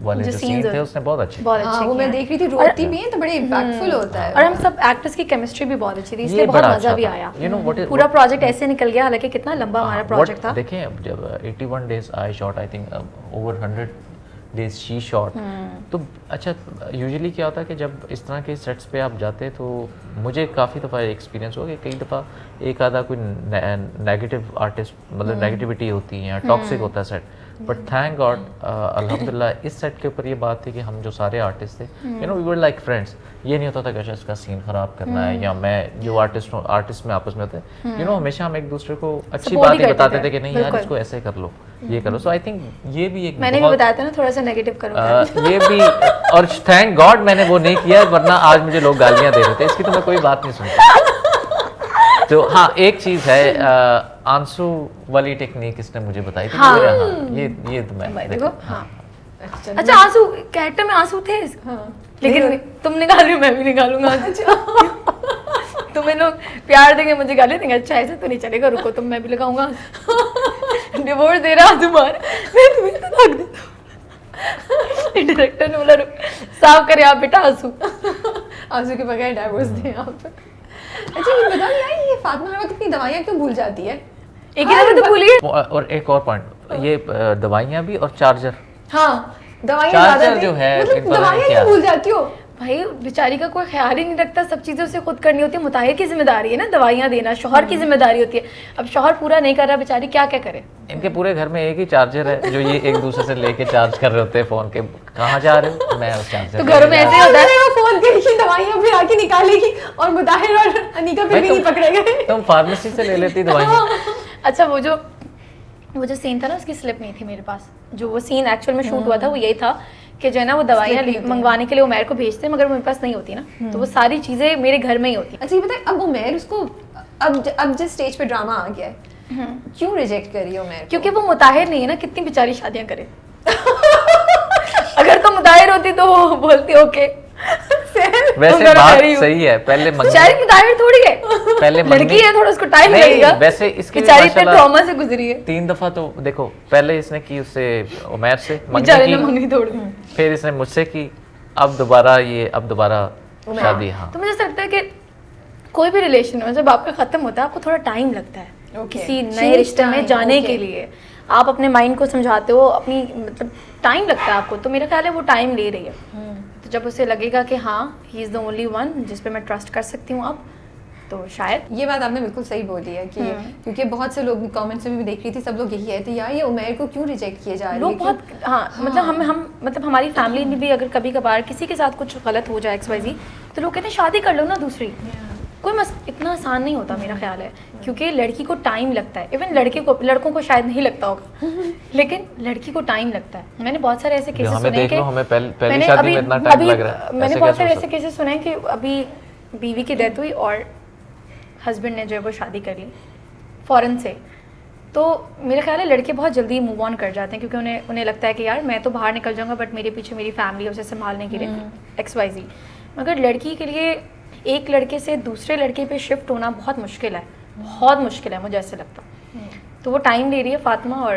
वाले जो जो scenes सीन थे होते- उसने बहुत अच्छे बहुत हाँ, अच्छे वो किए मैं हैं। देख रही थी, रोती भी है तो बड़े इम्पैक्टफुल होता है। और हम सब एक्टर्स की केमिस्ट्री भी बहुत अच्छी थी, इसलिए बहुत बड़ा मजा अच्छा भी था। आया। You know what is- पूरा प्रोजेक्ट ऐसे निकल गया, हालांकि कितना लंबा हमारा प्रोजेक्ट था। देखें जब 81 days I shot, I think over 100 days she shot. तो अच्छा, यूजुअली क्या होता है कि जब इस तरह के सेट्स पे आप जाते हैं तो मुझे काफ़ी दफ़ा एक्सपीरियंस हुआ कि कई दफ़ा एक आधा कोई नेगेटिव आर्टिस्ट, मतलब नेगेटिविटी होती है, टॉक्सिक होता है सेट। बट थैंक गॉड अल्हम्दुलिल्लाह इस सेट के ऊपर ये बात थी कि हम जो सारे आर्टिस्ट थे, you know, we were like friends. ये नहीं होता था कि अच्छा इसका सीन खराब करना है, या मैं जो आर्टिस्ट में आपस में होते हैं, यू नो, हमेशा हम एक दूसरे को अच्छी Support बात ही ही करते बताते थे, थे कि नहीं यार बिल्कुल। इसको ऐसे कर लो, ये करो। सो आई थिंक ये भी एक मैंने भी बहुत बताया था ना, थोड़ा सा नेगेटिव करो। ये भी, और थैंक गॉड मैंने वो नहीं किया, वरना आज मुझे लोग गालियां दे रहे थे। इसकी तो मैं कोई बात नहीं सुनता। तो हाँ, एक चीज़ है, आंसू वाली टेक्निक इसने मुझे बताई थी। हाँ। ये तो मैं देखो, हाँ। अच्छा, अच्छा, आंसू कैरेक्टर में आंसू थे इसके? हाँ। लेकिन तुम निकाल रही हो, मैं भी निकालूंगा। तुम्हें लोग प्यार देंगे, मुझे गाली देंगे। अच्छा, ऐसे तो नहीं चलेगा, रुको तुम, मैं भी लगाऊंगा। डिवोर्स दे रहा तुम्हारा, मैं तुम्हें तलाक देता हूं। डायरेक्टर ने बोला रुक, साफ करे आप बेटा आंसू। आंसू के बगैर डाइवोर्स दें आप। अच्छा, ये बताओ यार, ये फातिमा हर वक्त इतनी दवाइयाँ क्यों भूल जाती है? एक ही दफा तो भूलिए। और एक और पॉइंट, ये दवाइयाँ भी और चार्जर। हाँ, दवाइयाँ चार्जर ज़्यादा जो है, मतलब इनको दवाइयाँ क्या? क्यों भूल जाती हो? भाई बेचारी का कोई ख्याल ही नहीं रखता, सब चीज़ें उसे खुद करनी होती है। मुताहिर की जिम्मेदारी है ना दवाइयाँ देना, शौहर की जिम्मेदारी होती है। अब शौहर पूरा नहीं कर रहा, बेचारी क्या क्या करे। इनके पूरे घर में एक ही चार्जर है जो ये एक दूसरे से लेके चार्ज कर रहे होते हैं फ़ोन के। कहाँ जा रहे हो? मैं उस चार्जर तो घरों में ऐसे ही होता है। वो फोन करके दवाइयाँ फिर आके निकालेगी और मुताहिर और अनीका फिर भी नहीं पकड़े गए। तुम फार्मेसी से ले लेती दवाइयाँ। अच्छा, वो जो सीन था ना, उसकी स्लिप नहीं थी मेरे पास। जो वो सीन एक्चुअल में शूट हुआ था वो यही था कि जो है ना वो दवाइयाँ Strictly होती हैं। मंगवाने के लिए उमैर को भेजते हैं, मगर मेरे पास नहीं होती ना, तो वो सारी चीज़ें मेरे घर में ही होती अच्छा ये बताए, अब उमैर उसको अब जिस स्टेज पे ड्रामा आ गया है, क्यों रिजेक्ट कर रही है उमैर को? क्योंकि वो मुताहिर नहीं है ना, कितनी बेचारी शादियाँ करे। अगर तो मुताहिर होती तो वो बोलती ओके। वैसे मैं बात कह रही हूँ। सही है, पहले बेचारी मुताहिर थोड़ी है, पहले लड़की है, थोड़ा उसको टाइम नहीं, लगेगा। वैसे इसके लिए बेचारी इतने माशाल्लाह ट्रॉमा से गुजरी है, 3 दफा तो देखो, पहले इसने की उससे उमैर से बेचारे ने मंगनी मंगनी की, तोड़ दी। फिर इसने मुझसे की, अब दोबारा शादी। हाँ तो मुझे ऐसा लगता है कि कोई भी रिलेशन हो, जब आपका खत्म होता है आपको थोड़ा टाइम लगता है Okay. किसी नए Choose रिश्ते में time, जाने okay. के लिए। आप अपने माइंड को समझाते हो, अपनी मतलब टाइम लगता है आपको, तो मेरा ख्याल है वो टाइम ले रही है। तो जब उसे लगेगा कि हाँ he is the only one जिस पे मैं ट्रस्ट कर सकती हूँ अब, तो शायद। ये बात आपने बिल्कुल सही बोली है कि क्योंकि बहुत से लोग कमेंट्स में भी देख रही थी, सब लोग यही कहते यार ये उमैर को क्यों रिजेक्ट किए जा रही है, लोग बहुत हाँ मतलब हम मतलब हमारी फैमिली में भी अगर कभी कभार किसी के साथ कुछ गलत हो जाए XYZ, तो लोग कहते हैं शादी कर लो ना दूसरी। कोई इतना आसान नहीं होता मेरा ख्याल है, क्योंकि लड़की को टाइम लगता है। इवन लड़कों को शायद नहीं लगता होगा, लेकिन लड़की को टाइम लगता है। मैंने बहुत सारे ऐसे केसेस सुने देख कि लो, हमें पहली मैंने शादी अभी में इतना टाइम अभी लग रहा है, मैंने ऐसे बहुत कैसे सारे हो ऐसे केसेस सुने हैं कि अभी बीवी की डेथ हुई और हस्बैंड ने जो है वो शादी कर ली फ़ौरन से। तो मेरा ख्याल है लड़के बहुत जल्दी मूव ऑन कर जाते हैं, क्योंकि उन्हें लगता है कि यार मैं तो बाहर निकल जाऊंगा, बट मेरे पीछे मेरी फैमिली है उसे संभालने के लिए XYZ। मगर लड़की के लिए एक लड़के से दूसरे लड़के पे शिफ्ट होना बहुत मुश्किल है, बहुत मुश्किल है, मुझे ऐसे लगता है। तो वो टाइम ले रही है फातिमा। और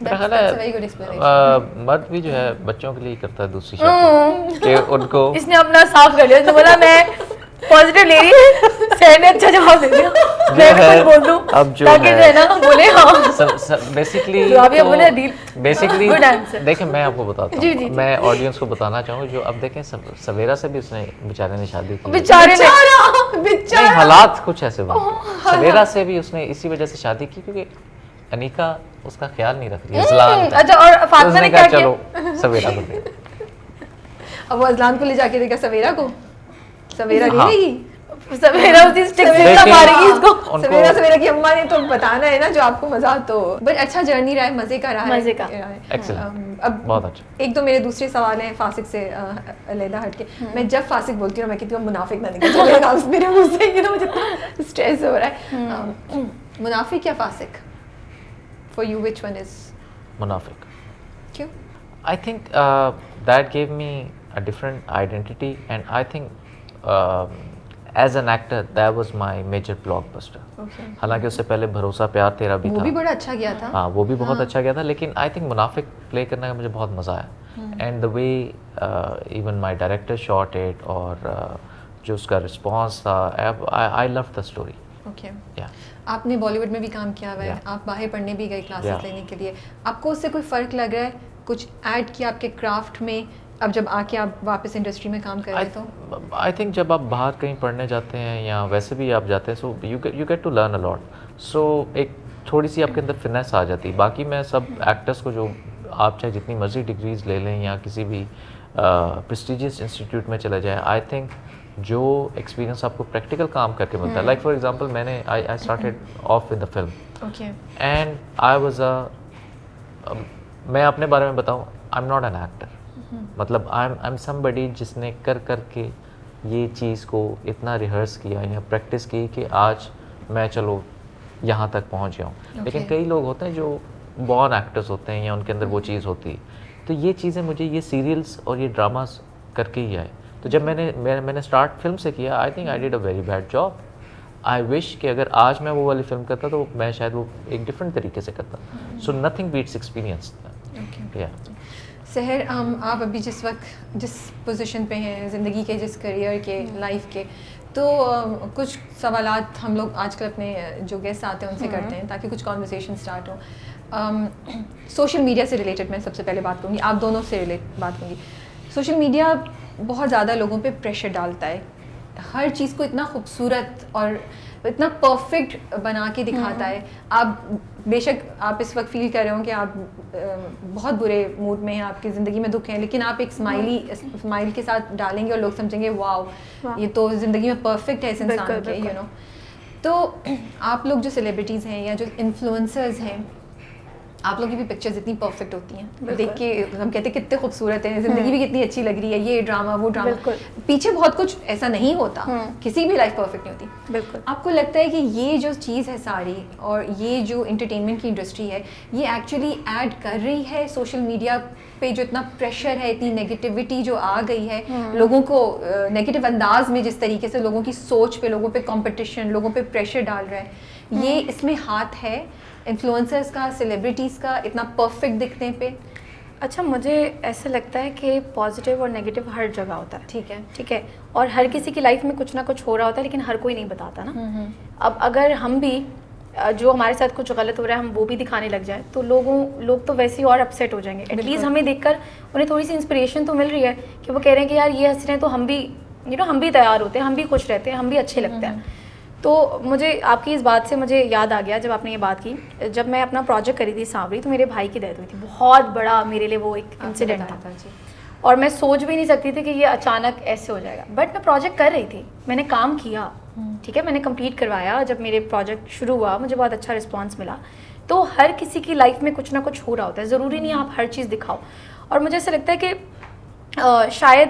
मेरा ख्याल that's a very good explanation. मर्द भी जो है बच्चों के लिए करता है दूसरी शादी, कि उनको इसने अपना साफ कर लिया, तो बोला मैं पॉजिटिव ले रही है, सर ने अच्छा जवाब दे दिया, मैं भी कुछ बोल दूं अब जो ताकि जो है ना बोले हाँ। बेसिकली राबिया बोले डील, बेसिकली Good answer. देखिए मैं आपको बताता जी, हूँ, जी, जी। मैं ऑडियंस को बताना चाहूँगा जो अब देखें सवेरा से भी उसने बेचारे ने शादी की है। बेचारे ने नहीं, हालात कुछ ऐसे बने, सवेरा से भी उसने इसी वजह से शादी की क्योंकि अनिका उसका ख्याल नहीं रख रही है, अज़लान का। अच्छा, और तो फातिमा उसने ने कहा क्या चलो किया? सवेरा को दे। अब वो अजलान को ले जाके देगा सवेरा को, सवेरा ले हाँ। लेगी। सवेरा उसी स्टिक से देखिए, मारेगी इसको। उनको सवेरा की अम्मा ने तो बताना है ना जो आपको मजा तो। बट अच्छा जर्नी रहा है, मजे का रहा है, मजे का। Excellent. अब बहुत अच्छा। एक तो मेरे दूसरे सवाल हैं फासिक से अलहदा हटके। मैं जब फासिक बोलती हूँ मैं कहती हूँ मुनाफिक ना निकल जाएगा मेरे मुंह से, you know, मुझे स्ट्रेस हो रहा है। मुनाफिक या फासिक? For you which one is? मुनाफिक। क्यों? I think that gave me a different identity and I think as an actor that was my major blockbuster. Okay. हालांकि उससे पहले भरोसा प्यार तेरा भी वो था, भी बड़ा अच्छा गया था। हाँ वो भी बहुत अच्छा गया था, लेकिन आई थिंक मुनाफिक प्ले करने का मुझे बहुत मज़ा आया। And the way even my director shot it और जो उसका रिस्पॉन्स था, I love the story. Okay. या आपने बॉलीवुड में भी काम किया हुआ है, Yeah. आप बाहर पढ़ने भी गए क्लासेस Yeah. लेने के लिए, आपको उससे कोई फ़र्क लग रहा है? कुछ ऐड किया आपके क्राफ्ट में अब जब आके आप वापस इंडस्ट्री में काम कर रहे तो? आई थिंक जब आप बाहर कहीं पढ़ने जाते हैं या वैसे भी आप जाते हैं, so you get to learn a lot. So एक थोड़ी सी आपके अंदर फिनेस आ जाती है। बाकी मैं सब एक्टर्स को, जो आप चाहे जितनी मर्जी डिग्रीज ले लें या किसी भी प्रेस्टिजियस इंस्टीट्यूट में चले जाएं, आई थिंक जो एक्सपीरियंस आपको प्रैक्टिकल काम करके मिलता है, लाइक फॉर एग्जांपल मैंने I started off with the film okay. And I was मैं अपने बारे में बताऊं, आई एम नॉट एन एक्टर। मतलब आई एम समबडी जिसने कर के ये चीज़ को इतना रिहर्स किया या प्रैक्टिस की कि आज मैं चलो यहाँ तक पहुँच गया हूँ। लेकिन कई लोग होते हैं जो बॉर्न एक्टर्स होते हैं या उनके अंदर वो चीज़ होती है। तो ये चीज़ें मुझे ये सीरियल्स और ये ड्रामास करके ही आए। तो जब मैंने स्टार्ट फिल्म से किया, I think I did a very bad job. I wish कि अगर आज मैं वो वाली फिल्म करता तो मैं शायद वो एक डिफरेंट तरीके से करता। So nothing beats experience. या सहर, आप अभी जिस पोजीशन पे हैं ज़िंदगी के, जिस करियर के, लाइफ के, तो कुछ सवालात हम लोग आजकल अपने जो गेस्ट आते हैं उनसे करते हैं ताकि कुछ कॉन्वर्सेशन स्टार्ट हो। सोशल मीडिया से रिलेटेड मैं सबसे पहले बात करूँगी, आप दोनों से बात करूँगी। सोशल मीडिया बहुत ज़्यादा लोगों पे प्रेशर डालता है, हर चीज़ को इतना खूबसूरत और इतना परफेक्ट बना के दिखाता है। आप बेशक आप इस वक्त फील कर रहे हो कि आप बहुत बुरे मूड में हैं, आपकी ज़िंदगी में दुख है, लेकिन आप एक स्माइल के साथ डालेंगे और लोग समझेंगे वाह ये तो ज़िंदगी में परफेक्ट है इस इंसान के, यू नो। तो आप लोग जो सेलिब्रिटीज़ हैं या जो इन्फ्लुएंसर्स हैं, आप लोगों की भी पिक्चर्स इतनी परफेक्ट होती हैं, देख के हम कहते हैं कितने खूबसूरत हैं, जिंदगी भी कितनी अच्छी लग रही है, ये ड्रामा वो ड्रामा, पीछे बहुत कुछ ऐसा नहीं होता, किसी भी लाइफ परफेक्ट नहीं होती। बिल्कुल। आपको लगता है कि ये जो चीज़ है सारी और ये जो एंटरटेनमेंट की इंडस्ट्री है, ये एक्चुअली ऐड कर रही है सोशल मीडिया पे जो इतना प्रेशर है, इतनी नेगेटिविटी जो आ गई है, लोगों को नेगेटिव अंदाज में जिस तरीके से लोगों की सोच पे, लोगों पे कंपटीशन, लोगों पे प्रेशर डाल रहा है, ये इसमें हाथ है इन्फ्लुएंसर्स का, सेलिब्रिटीज़ का, इतना परफेक्ट दिखने पे? अच्छा, मुझे ऐसा लगता है कि पॉजिटिव और नेगेटिव हर जगह होता है। ठीक है, और हर किसी की लाइफ में कुछ ना कुछ हो रहा होता है, लेकिन हर कोई नहीं बताता ना। अब अगर हम भी जो हमारे साथ कुछ गलत हो रहा है हम वो भी दिखाने लग जाए तो लोग तो वैसे ही और अपसेट हो जाएंगे। एटलीस्ट हमें देखकर उन्हें थोड़ी सी इंस्पिरेशन तो मिल रही है कि वो कह रहे हैं कि यार ये हंस रहे हैं तो हम भी हम भी तैयार होते हैं, हम भी खुश रहते हैं, हम भी अच्छे लगते हैं। तो मुझे आपकी इस बात से मुझे याद आ गया जब आपने ये बात की, जब मैं अपना प्रोजेक्ट करी थी सांवरी, तो मेरे भाई की डेथ हुई थी। बहुत बड़ा मेरे लिए वो एक इंसिडेंट था और मैं सोच भी नहीं सकती थी कि ये अचानक ऐसे हो जाएगा। बट मैं प्रोजेक्ट कर रही थी, मैंने काम किया, ठीक है, मैंने कंप्लीट करवाया। जब मेरे प्रोजेक्ट शुरू हुआ मुझे बहुत अच्छा रिस्पॉन्स मिला। तो हर किसी की लाइफ में कुछ ना कुछ हो रहा होता है, ज़रूरी नहीं आप हर चीज़ दिखाओ। और मुझे ऐसा लगता है कि शायद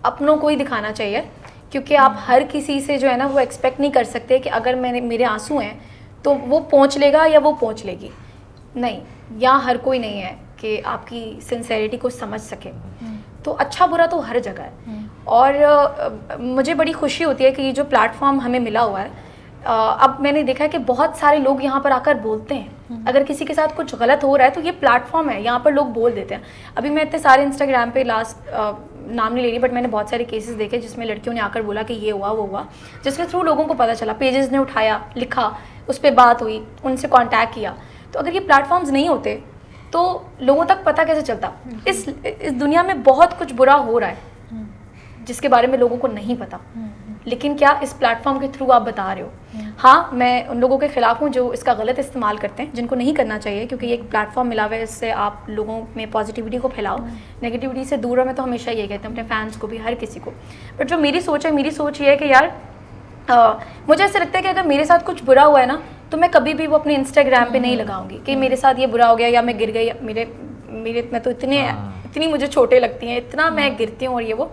अपनों को ही दिखाना चाहिए, क्योंकि आप हर किसी से जो है ना वो एक्सपेक्ट नहीं कर सकते कि अगर मेरे आंसू हैं तो वो पहुंच लेगा या वो पहुंच लेगी। नहीं, यहाँ हर कोई नहीं है कि आपकी सिंसेरिटी को समझ सके। तो अच्छा बुरा तो हर जगह है। और मुझे बड़ी खुशी होती है कि ये जो प्लेटफॉर्म हमें मिला हुआ है, अब मैंने देखा है कि बहुत सारे लोग यहाँ पर आकर बोलते हैं। अगर किसी के साथ कुछ गलत हो रहा है तो ये प्लेटफॉर्म है, यहाँ पर लोग बोल देते हैं। अभी मैं इतने सारे इंस्टाग्राम पे नाम नहीं ले रही, बट मैंने बहुत सारे केसेस देखे जिसमें लड़कियों ने आकर बोला कि ये हुआ वो हुआ, जिसके थ्रू लोगों को पता चला, पेजेस ने उठाया, लिखा, उस पर बात हुई, उनसे कांटेक्ट किया। तो अगर ये प्लेटफॉर्म्स नहीं होते तो लोगों तक पता कैसे चलता? इस दुनिया में बहुत कुछ बुरा हो रहा है जिसके बारे में लोगों को नहीं पता, लेकिन क्या इस प्लेटफॉर्म के थ्रू आप बता रहे हो? हाँ, मैं उन लोगों के खिलाफ हूँ जो इसका गलत इस्तेमाल करते हैं, जिनको नहीं करना चाहिए, क्योंकि ये एक प्लेटफॉर्म मिला हुआ है, इससे आप लोगों में पॉजिटिविटी को फैलाओ, नेगेटिविटी से दूर रहो। मैं तो हमेशा ये कहती हूँ अपने फैंस को भी, हर किसी को। बट जो मेरी सोच है, मेरी सोच ये है कि यार मुझे ऐसा लगता है कि अगर मेरे साथ कुछ बुरा हुआ है ना, तो मैं कभी भी वो अपने इंस्टाग्राम पे नहीं लगाऊंगी कि मेरे साथ ये बुरा हो गया या मैं गिर गई, मेरे मैं तो इतनी मुझे छोटे लगती हैं, इतना मैं गिरती हूँ और ये वो।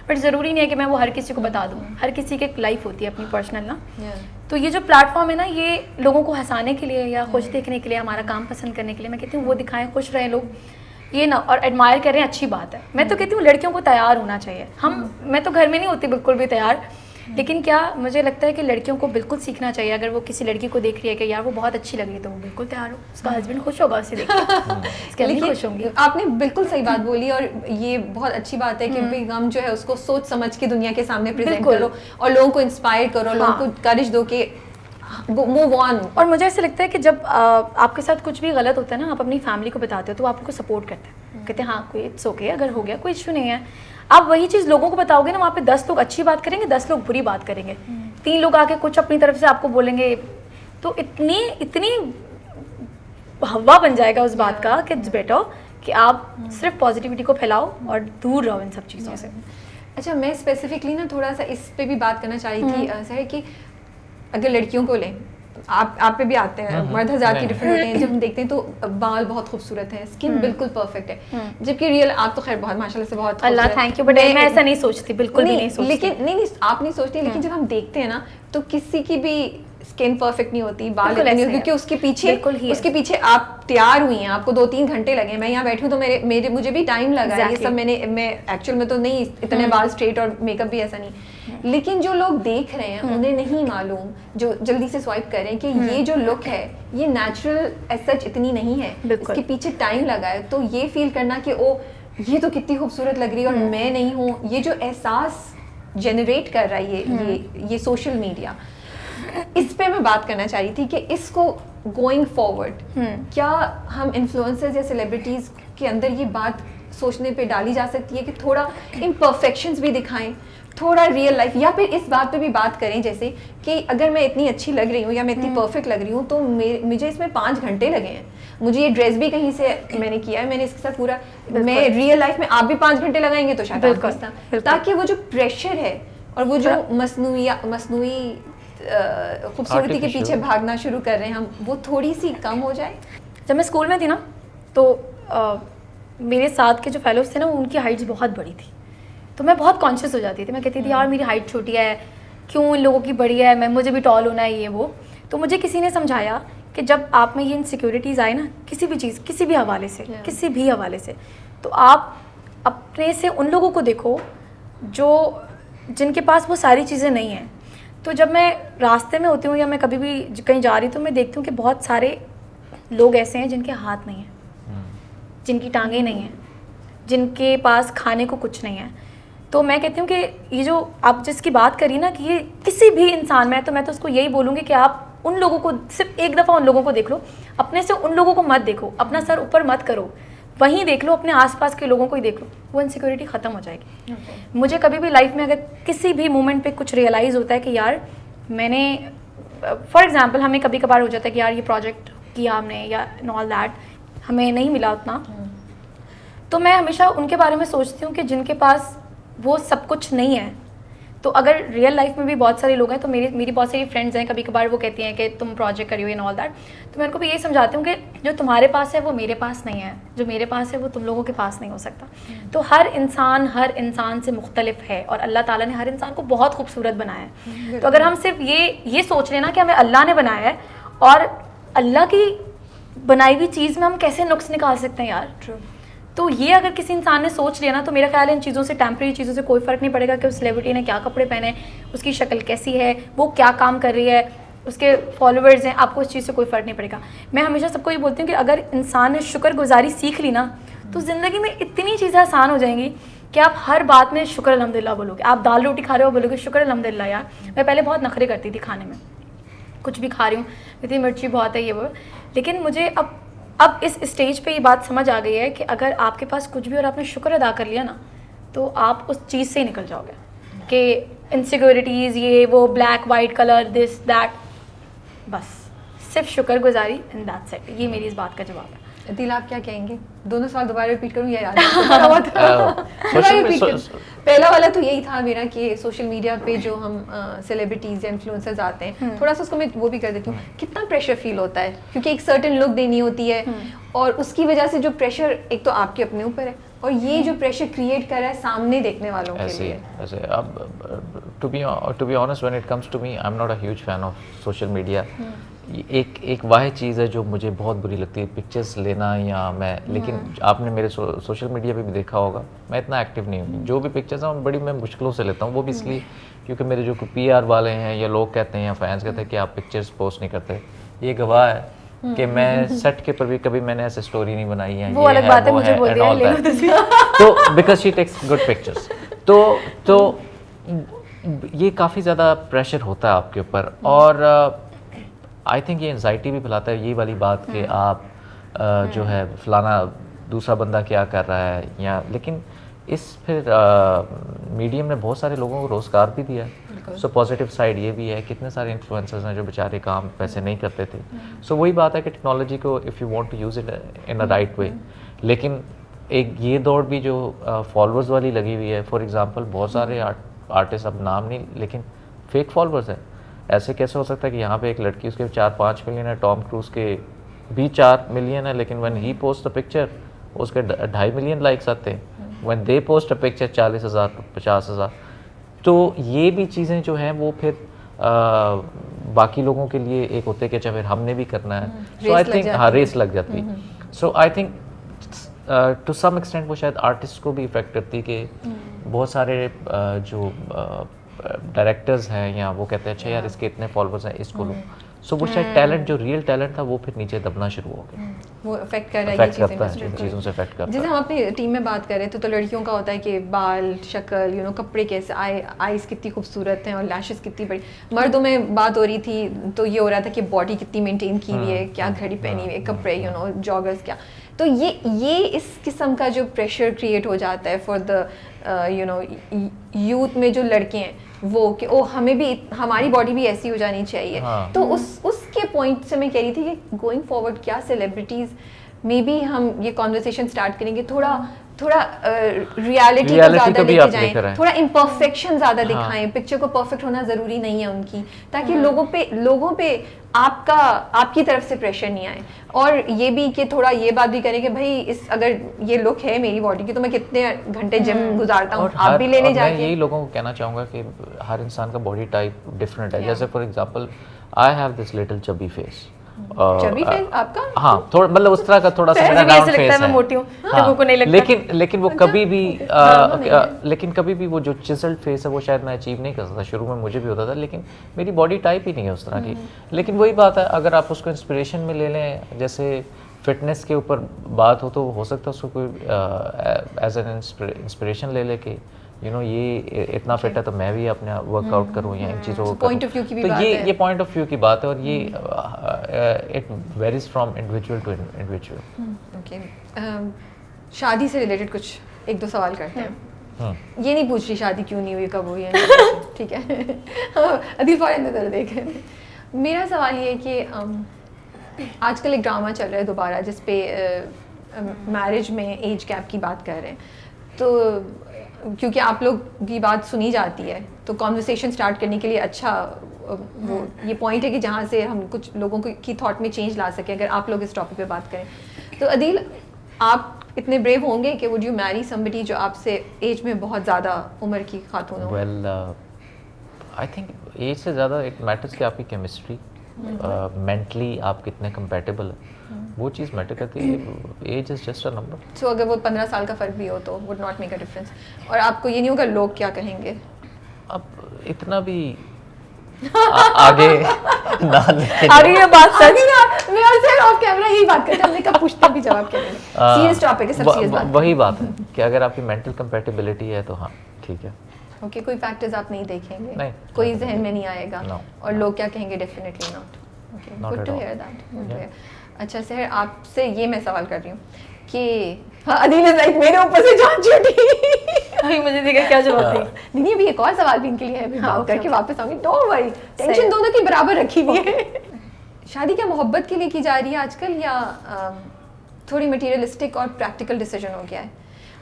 बट ज़रूरी नहीं है कि मैं वो हर किसी को बता दूँ। हर किसी की एक लाइफ होती है अपनी पर्सनल ना। तो ये जो प्लेटफॉर्म है ना, ये लोगों को हंसाने के लिए या खुश देखने के लिए, हमारा काम पसंद करने के लिए, मैं कहती हूँ वो दिखाएं, खुश रहें लोग, ये ना, और एडमायर करें, अच्छी बात है। मैं तो कहती हूँ लड़कियों को तैयार होना चाहिए। मैं तो घर में नहीं होती बिल्कुल भी तैयार, लेकिन क्या मुझे लगता है कि लड़कियों को बिल्कुल सीखना चाहिए। अगर वो किसी लड़की को देख रही है कि यार वो बहुत अच्छी लग रही है, तो वो बिल्कुल तैयार हो, उसका हस्बैंड खुश होगा उसे देख के, लेकिन खुश होंगी। आपने बिल्कुल सही बात बोली और ये बहुत अच्छी बात है कि भाई हम जो है उसको सोच समझ के दुनिया के सामने प्रेजेंट करो और लोगों को इंस्पायर करो, लोगों को करेज दो कि मूव ऑन। और मुझे ऐसा लगता है कि जब आपके साथ कुछ भी गलत होता है ना, आप अपनी फैमिली को बताते हो तो आपको सपोर्ट करते हैं, कहते हैं हाँ कोई इट्स ओके, अगर हो गया कोई इशू नहीं है। आप वही चीज़ लोगों को बताओगे ना, वहाँ पे 10 लोग अच्छी बात करेंगे, 10 लोग बुरी बात करेंगे, 3 लोग आके कुछ अपनी तरफ से आपको बोलेंगे, तो इतनी हवा बन जाएगा उस बात का कि इट्स बेटर कि आप सिर्फ पॉजिटिविटी को फैलाओ और दूर रहो इन सब चीज़ों से। अच्छा, मैं स्पेसिफिकली ना थोड़ा सा इस पे भी बात करना चाह रही थी सर कि अगर लड़कियों को लें, आप पे भी आते हैं, मर्द हजार की डिफरेंट होते हैं, जब हम देखते हैं तो बाल बहुत खूबसूरत है, स्किन बिल्कुल परफेक्ट है, जबकि रियल आप तो खैर बहुत माशाल्लाह से बहुत अल्लाह थैंक यू, बट मैं ऐसा नहीं सोचती, बिल्कुल भी नहीं सोचती। लेकिन नहीं आप नहीं सोचती, लेकिन जब हम देखते हैं ना तो किसी की भी स्किन परफेक्ट नहीं होती, बाल नहीं होती, क्योंकि उसके पीछे आप तैयार हुई हैं, आपको 2-3 घंटे लगे। मैं यहाँ बैठी हूँ तो मुझे भी टाइम लगा है, ये सब मैं एक्चुअल में तो नहीं, इतने बाल स्ट्रेट और मेकअप भी ऐसा नहीं, लेकिन जो लोग देख रहे हैं उन्हें नहीं मालूम, जो जल्दी से स्वाइप करें कि ये जो लुक है ये नेचुरल एज सच इतनी नहीं है, इसके पीछे टाइम लगा है। तो ये फील करना कि ओ ये तो कितनी खूबसूरत लग रही है और मैं नहीं हूँ, ये जो एहसास जनरेट कर रहा है ये सोशल मीडिया, इस पे मैं बात करना चाह रही थी कि इसको गोइंग फॉरवर्ड क्या हम इन्फ्लुएंसर्स या सेलिब्रिटीज के अंदर ये बात सोचने पे डाली जा सकती है कि थोड़ा इम्परफेक्शंस भी दिखाएं, थोड़ा रियल लाइफ, या फिर इस बात पे भी बात करें जैसे कि अगर मैं इतनी अच्छी लग रही हूँ या मैं इतनी परफेक्ट लग रही हूँ तो मुझे इसमें 5 घंटे लगे हैं, मुझे ये ड्रेस भी कहीं से मैंने किया है, मैंने इसके साथ पूरा, मैं रियल लाइफ में आप भी 5 घंटे लगाएंगे तो शायद, ताकि वो जो प्रेशर है और वो जो मसनूई खूबसूरती के पीछे भागना शुरू कर रहे हैं हम, वो थोड़ी सी कम हो जाए। जब मैं स्कूल में थी ना तो मेरे साथ के जो फेलोज थे ना उनकी हाइट्स बहुत बड़ी थी, तो मैं बहुत कॉन्शियस हो जाती थी। मैं कहती थी यार मेरी हाइट छोटी है, क्यों इन लोगों की बड़ी है, मैं मुझे भी टॉल होना है ये वो। तो मुझे किसी ने समझाया कि जब आप में ये इनसिक्योरिटीज़ आए ना किसी भी चीज़, किसी भी हवाले से, किसी भी हवाले से, तो आप अपने से उन लोगों को देखो जो जिनके पास वो सारी चीज़ें नहीं हैं। तो जब मैं रास्ते में होती हूँ या मैं कभी भी कहीं जा रही हूँ तो मैं देखती हूँ कि बहुत सारे लोग ऐसे हैं जिनके हाथ नहीं हैं, जिनकी टांगें नहीं हैं, जिनके पास खाने को कुछ नहीं है। तो मैं कहती हूँ कि ये जो आप जिसकी बात करी ना कि ये किसी भी इंसान में है, तो मैं तो उसको यही बोलूँगी कि आप उन लोगों को सिर्फ एक दफ़ा उन लोगों को देख लो, अपने से उन लोगों को मत देखो, अपना सर ऊपर मत करो, वहीं देख लो, अपने आसपास के लोगों को ही देख लो, वो इनसिक्योरिटी ख़त्म हो जाएगी। मुझे कभी भी लाइफ में अगर किसी भी मोमेंट पे कुछ रियलाइज़ होता है कि यार मैंने फॉर एग्जांपल हमें कभी कभार हो जाता है कि यार ये प्रोजेक्ट किया हमने या एंड ऑल दैट, हमें नहीं मिला उतना, तो मैं हमेशा उनके बारे में सोचती हूँ कि जिनके पास वो सब कुछ नहीं है। तो अगर रियल लाइफ में भी बहुत सारे लोग हैं, तो मेरी बहुत सारी फ्रेंड्स हैं, कभी कभार वो कहती हैं कि तुम प्रोजेक्ट करियो एंड ऑल दैट, तो मैं उनको भी यही समझाती हूँ कि जो तुम्हारे पास है वो मेरे पास नहीं है, जो मेरे पास है वो तुम लोगों के पास नहीं हो सकता। तो हर इंसान से मुख्तलिफ है और अल्लाह ताला ने हर इंसान को बहुत खूबसूरत बनाया है। तो अगर हम सिर्फ ये सोच लेना कि हमें अल्लाह ने बनाया है और अल्लाह की बनाई हुई चीज़ में हम कैसे नुक्स निकाल सकते हैं यार, तो ये अगर किसी इंसान ने सोच लिया ना, तो मेरा ख्याल है इन चीज़ों से, टेम्प्रेरी चीज़ों से कोई फ़र्क नहीं पड़ेगा कि उस सेलिब्रिटी ने क्या कपड़े पहने, उसकी शक्ल कैसी है, वो क्या काम कर रही है, उसके फॉलोअर्स हैं, आपको इस चीज़ से कोई फ़र्क नहीं पड़ेगा। मैं हमेशा सबको ये बोलती हूँ कि अगर इंसान ने शुक्रगुजारी सीख ली ना, तो ज़िंदगी में इतनी चीज़ें आसान हो जाएंगी कि आप हर बात में शुक्र अल्हम्दुलिल्लाह बोलोगे। आप दाल रोटी खा रहे हो बोलोगे शुक्र अल्हम्दुलिल्लाह यार। मैं पहले बहुत नखरे करती थी खाने में, कुछ भी खा रही हूँ इतनी मिर्ची बहुत है ये वो, लेकिन मुझे अब इस स्टेज पे ये बात समझ आ गई है कि अगर आपके पास कुछ भी और आपने शुक्र अदा कर लिया ना, तो आप उस चीज़ से ही निकल जाओगे कि इनसिक्योरिटीज़ ये वो black white colour this that, बस सिर्फ शुक्रगुजारी एंड दैट्स इट। ये मेरी इस बात का जवाब है। दिल आप क्या कहेंगे? दोनों सवाल दोबारा रिपीट करूँ या याद है? पहला वाला तो यही था मेरा कि सोशल मीडिया पे जो हम सेलिब्रिटीज़ या इन्फ्लुएंसर्स आते हैं, थोड़ा सा उसको मैं वो भी कर देती हूँ, कितना प्रेशर फील होता है क्योंकि एक सर्टेन लुक देनी होती है और उसकी वजह से जो प्रेशर एक तो आपके अपने ऊपर है और ये जो प्रेशर क्रिएट कर रहा है सामने देखने वालों के लिए। ऐसे अब to be honest when it comes to me, I am not a huge fan of social media. एक वाह चीज़ है जो मुझे बहुत बुरी लगती है, पिक्चर्स लेना या मैं, लेकिन आपने मेरे सोशल मीडिया पे भी देखा होगा मैं इतना एक्टिव नहीं हूँ। जो भी पिक्चर्स हैं बड़ी मैं मुश्किलों से लेता हूँ, वो भी इसलिए क्योंकि मेरे जो PR वाले हैं या लोग कहते हैं या फैंस कहते हैं कि आप पिक्चर्स पोस्ट नहीं करते, ये गवाह है कि मैं सेट के ऊपर भी कभी मैंने ऐसे स्टोरी नहीं बनाई है। वो अलग बात है, मुझे बोल दिया ले लो तो because she takes good pictures, तो ये काफ़ी ज़्यादा प्रेशर होता है आपके ऊपर और आई थिंक ये एंजाइटी भी फैलाता है, ये वाली बात कि आप जो है फलाना दूसरा बंदा क्या कर रहा है या, लेकिन इस फिर मीडियम ने बहुत सारे लोगों को रोज़गार भी दिया है। सो पॉजिटिव साइड ये भी है, कितने सारे इन्फ्लुएंसर्स हैं जो बेचारे काम पैसे नहीं करते थे। सो वही बात है कि टेक्नोलॉजी को if you want to use it in a right way, लेकिन एक ये दौड़ भी जो फॉलोअर्स वाली लगी हुई है। फॉर एग्जांपल बहुत सारे आर्टिस्ट, अब नाम नहीं, लेकिन फेक फॉलोअर्स हैं। ऐसे कैसे हो सकता है कि यहाँ पे एक लड़की उसके 4-5 मिलियन है, टॉम क्रूज के भी 4 मिलियन है, लेकिन when he post a picture उसके 2.5 मिलियन लाइक्स आते हैं, when they post a picture 40,000 50,000। तो ये भी चीज़ें जो हैं वो फिर बाकी लोगों के लिए एक होते कि अच्छा फिर हमने भी करना है, सो आई थिंक हाँ रेस लग जाती है। So I think to some extent वो शायद आर्टिस्ट को भी इफेक्ट करती है कि बहुत सारे जो डायरेक्टर्स हैं या वो कहते हैं अच्छा यार इसके इतने फॉलोअर्स हैं इसको लो, सो वो शायद टैलेंट जो रियल टैलेंट था वो फिर नीचे दबना शुरू हो गया। वो इफेक्ट कर रहा है, इफेक्ट करता है, इन चीज़ों से इफेक्ट करता है। जैसे हम अपनी टीम में बात कर रहे थे तो लड़कियों का होता है कि बाल, शक्ल, कपड़े कैसे, आईज कितनी खूबसूरत हैं और लैशेस कितनी बड़ी। मर्दों में बात हो रही थी तो ये हो रहा था कि बॉडी कितनी मेंटेन की हुई है, क्या घड़ी पहनी हुई है, कपड़े जॉगर्स क्या। तो ये इस किस्म का जो प्रेशर क्रिएट हो जाता है फॉर द यूथ में जो लड़के हैं वो कि ओ हमें भी हमारी बॉडी भी ऐसी हो जानी चाहिए। तो उसके पॉइंट से मैं कह रही थी कि गोइंग फॉरवर्ड क्या सेलिब्रिटीज़ मे बी हम ये कॉन्वर्सेशन स्टार्ट करेंगे थोड़ा थोड़ा रियलिटी को Reality ज़्यादा को भी लेके आप लेकर जाएं, आएं। थोड़ा इम्परफेक्शन ज़्यादा दिखाएं, पिक्चर को परफेक्ट होना ज़रूरी नहीं है उनकी, ताकि लोगों पे आपकी तरफ से प्रेशर नहीं आए। और ये भी कि थोड़ा ये बात भी करें कि भाई अगर ये लुक है मेरी बॉडी की तो मैं कितने घंटे जिम गुजारता हूँ, आप भी लेने और मैं जाके। यही लोगों को कहना चाहूँगा कि हर इंसान का बॉडी टाइप डिफरेंट है। जैसे for example I have this little chubby face. Chubby face आपका? हाँ, थोड़ा मतलब उस तरह का थोड़ा सा मेरा ऐसे भी ऐसे राउंड लगता फेस है मैं है। मोटी हूँ, हाँ, लोगों को नहीं लगता। लेकिन वो कभी भी लेकिन कभी भी वो जो चिसल्ड फेस है वो शायद मैं अचीव नहीं कर सकता। शुरू में मुझे भी होता था, लेकिन मेरी बॉडी टाइप ही नहीं है उस तरह की। लेकिन वही बात है, अगर आप उसको इंस्पिरेशन में ले लें, जैसे फिटनेस के ऊपर बात हो सकता है उसको कोई एज एन इंस्पिरेशन ले ले कि ये इतना फिट है तो मैं भी अपने वर्कआउट करूँ या इन चीज़ों को point of view की भी तो बात है। ये पॉइंट ऑफ व्यू की बात है, और ये it varies from individual to individual. Okay, शादी से रिलेटेड कुछ एक दो सवाल करते हैं। ये नहीं पूछ रही शादी क्यों नहीं हुई, कब हुई है, ठीक है। अभी फौरन नजर देखें। मेरा सवाल ये है कि आजकल एक ड्रामा चल रहा है दोबारा जिसपे मैरिज में एज गैप की बात कर रहे हैं, तो क्योंकि आप लोग की बात सुनी जाती है तो कॉन्वर्सेशन स्टार्ट करने के लिए अच्छा वो ये पॉइंट है कि जहाँ से हम कुछ लोगों की थॉट में चेंज ला सकें अगर आप लोग इस टॉपिक पे बात करें। तो अदील, आप इतने ब्रेव होंगे कि वुड यू मैरी समबडी जो आपसे एज में बहुत ज़्यादा उम्र की खातून हो? वेल आई थिंक एज से ज़्यादा इट मैटर्स कि आपकी केमिस्ट्री, मेंटली आप कितने कंपेटेबल है, वो चीज़ मैटर करती है। Age is just a number. So अगर वो 15 साल का फ़र्क भी हो तो would not make a difference, और आपको ये नहीं होगा लोग क्या कहेंगे? अब इतना भी आगे ना लेके आगे ये बात सच आगे ना मैं और सर ऑफ कैमरा यही बात करते हैं, हमने कब पूछते भी जवाब क्या देंगे। सीरियस टॉपिक है, सब सीरियस बात। वही बात है कि अगर आपकी मेंटल कंपेटिबिलिटी है तो हाँ ठीक है। ओके, कोई फैक्टर्स आप नहीं देखेंगे? नहीं, कोई नहीं, जहन में नहीं आएगा? No, और no. लोग क्या कहेंगे? Definitely not. Okay, Not good at to all. Hear that. Yeah. अच्छा सर, आपसे ये मैं सवाल कर रही हूँ कि हाँ, अदील इज लाइक मेरे ऊपर से जान छूटी। अभी मुझे देखा क्या जवाब दी। नहीं नहीं, अभी एक और सवाल भी इनके लिए है, अभी हाँ, बात करके okay. वापस आऊंगी, डोंट वरी, सही टेंशन है। दोनों की बराबर रखी हुई है। शादी क्या मोहब्बत के लिए की जा रही है आजकल, या थोड़ी मटीरियलिस्टिक और प्रैक्टिकल डिसीजन हो गया है?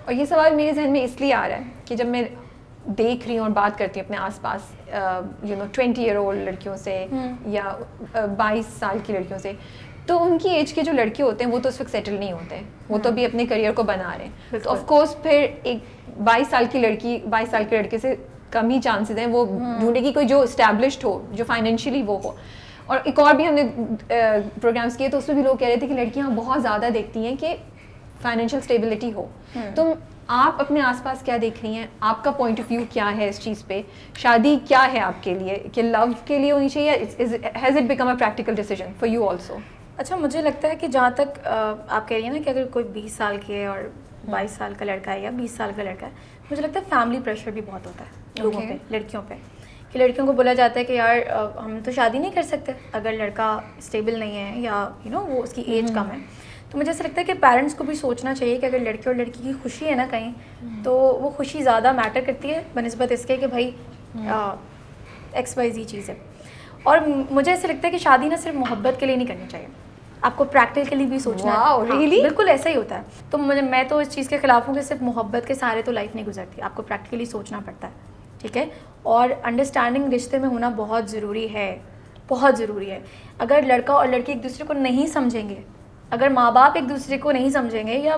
और ये सवाल मेरे जहन में इसलिए आ रहा है कि जब मैं देख रही हूँ और बात करती हूँ अपने आसपास 20 ईयर ओल्ड लड़कियों से या 22 साल की लड़कियों से, तो उनकी एज के जो लड़के होते हैं वो तो उस वक्त सेटल नहीं होते हैं, वो तो अभी अपने करियर को बना रहे हैं। तो ऑफ कोर्स फिर एक 22 साल की लड़की 22 साल के लड़के से कम ही चांसेस हैं वो ढूंढेगी कोई जो एस्टैब्लिश्ड हो, जो फाइनेंशियली वो हो। और एक और भी हमने प्रोग्राम्स किए तो उसमें भी लोग कह रहे थे कि लड़कियां बहुत ज़्यादा देखती हैं कि फाइनेंशियल स्टेबिलिटी हो। तो आप अपने आसपास क्या देख रही हैं? आपका पॉइंट ऑफ व्यू क्या है इस चीज़ पे? शादी क्या है आपके लिए? कि लव के लिए होनी चाहिए, has it become a practical decision for you also? अच्छा, मुझे लगता है कि जहाँ तक आप कह रही हैं ना कि अगर कोई 20 साल की है और 22 साल का लड़का है या 20 साल का लड़का है, मुझे लगता है फैमिली प्रेशर भी बहुत होता है लोगों पे, लड़कियों पे, कि लड़कियों को बोला जाता है कि यार हम तो शादी नहीं कर सकते अगर लड़का स्टेबल नहीं है या वो उसकी एज कम है। तो मुझे ऐसा लगता है कि पेरेंट्स को भी सोचना चाहिए कि अगर लड़के और लड़की की खुशी है ना कहीं, तो वो खुशी ज़्यादा मैटर करती है बनिस्बत इसके कि भाई XYZ चीज़ है। और मुझे ऐसा लगता है कि शादी ना सिर्फ मोहब्बत के लिए नहीं करनी चाहिए, आपको प्रैक्टिकली भी सोचना है। Wow, really? हाँ, बिल्कुल ऐसा ही होता है। तो मैं तो इस चीज़ के खिलाफ हूँ कि सिर्फ मोहब्बत के सहारे तो लाइफ नहीं गुजरती, आपको प्रैक्टिकली सोचना पड़ता है, ठीक है। और अंडरस्टैंडिंग रिश्ते में होना बहुत ज़रूरी है, बहुत ज़रूरी है। अगर लड़का और लड़की एक दूसरे को नहीं समझेंगे, अगर माँ बाप एक दूसरे को नहीं समझेंगे या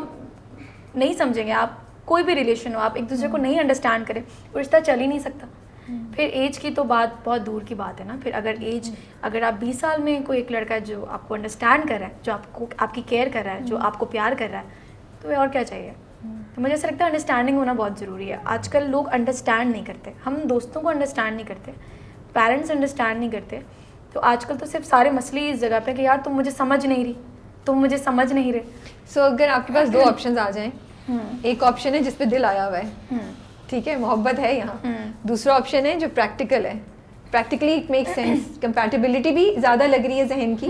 नहीं समझेंगे, आप कोई भी रिलेशन हो, आप एक दूसरे को नहीं अंडरस्टैंड करें, वो रिश्ता चल ही नहीं सकता। फिर एज की तो बात बहुत दूर की बात है ना। फिर अगर आप 20 साल में कोई एक लड़का है जो आपको अंडरस्टैंड कर रहा है, जो आपकी केयर कर रहा है, जो आपको प्यार कर रहा है, तो और क्या चाहिए? तो मुझे ऐसा लगता है अंडरस्टैंडिंग होना बहुत ज़रूरी है। आजकल लोग अंडरस्टैंड नहीं करते, हम दोस्तों को अंडरस्टैंड नहीं करते, पेरेंट्स अंडरस्टैंड नहीं करते। तो आजकल तो सिर्फ सारे मसले इस जगह पे कि यार तुम मुझे समझ नहीं रही, तुम मुझे समझ नहीं रहे। सो अगर आपके पास दो ऑप्शंस आ जाएं, एक ऑप्शन है जिस पे दिल आया हुआ है, ठीक है, मोहब्बत है यहाँ, दूसरा ऑप्शन है जो प्रैक्टिकल है, practically it make sense, compatibility भी ज़्यादा लग रही है जहन की,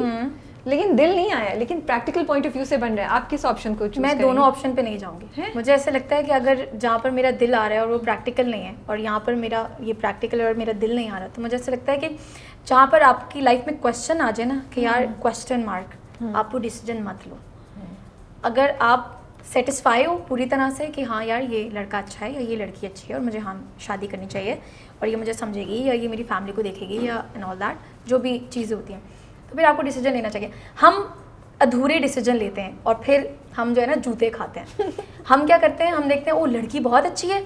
लेकिन दिल नहीं आया, लेकिन प्रैक्टिकल पॉइंट ऑफ व्यू से बन रहा है, आप किस ऑप्शन को चूज मैं करेंगे? दोनों ऑप्शन पे नहीं जाऊंगी। मुझे ऐसा लगता है कि अगर जहाँ पर मेरा दिल आ रहा है और वो प्रैक्टिकल नहीं है, और यहाँ पर मेरा ये प्रैक्टिकल है और मेरा दिल नहीं आ रहा, तो मुझे ऐसा लगता है कि जहाँ पर आपकी लाइफ में क्वेश्चन आ जाए ना कि यार क्वेश्चन मार्क, आप वो डिसीजन मत लो। अगर आप सेटिस्फाई हो पूरी तरह से कि हाँ यार ये लड़का अच्छा है या ये लड़की अच्छी है और मुझे हाँ शादी करनी चाहिए और ये मुझे समझेगी या ये मेरी फैमिली को देखेगी या एंड ऑल दैट जो भी चीज़ें होती हैं, तो फिर आपको डिसीजन लेना चाहिए। हम अधूरे डिसीजन लेते हैं और फिर हम जो है ना जूते खाते हैं। हम क्या करते हैं, हम देखते हैं ओ लड़की बहुत अच्छी है,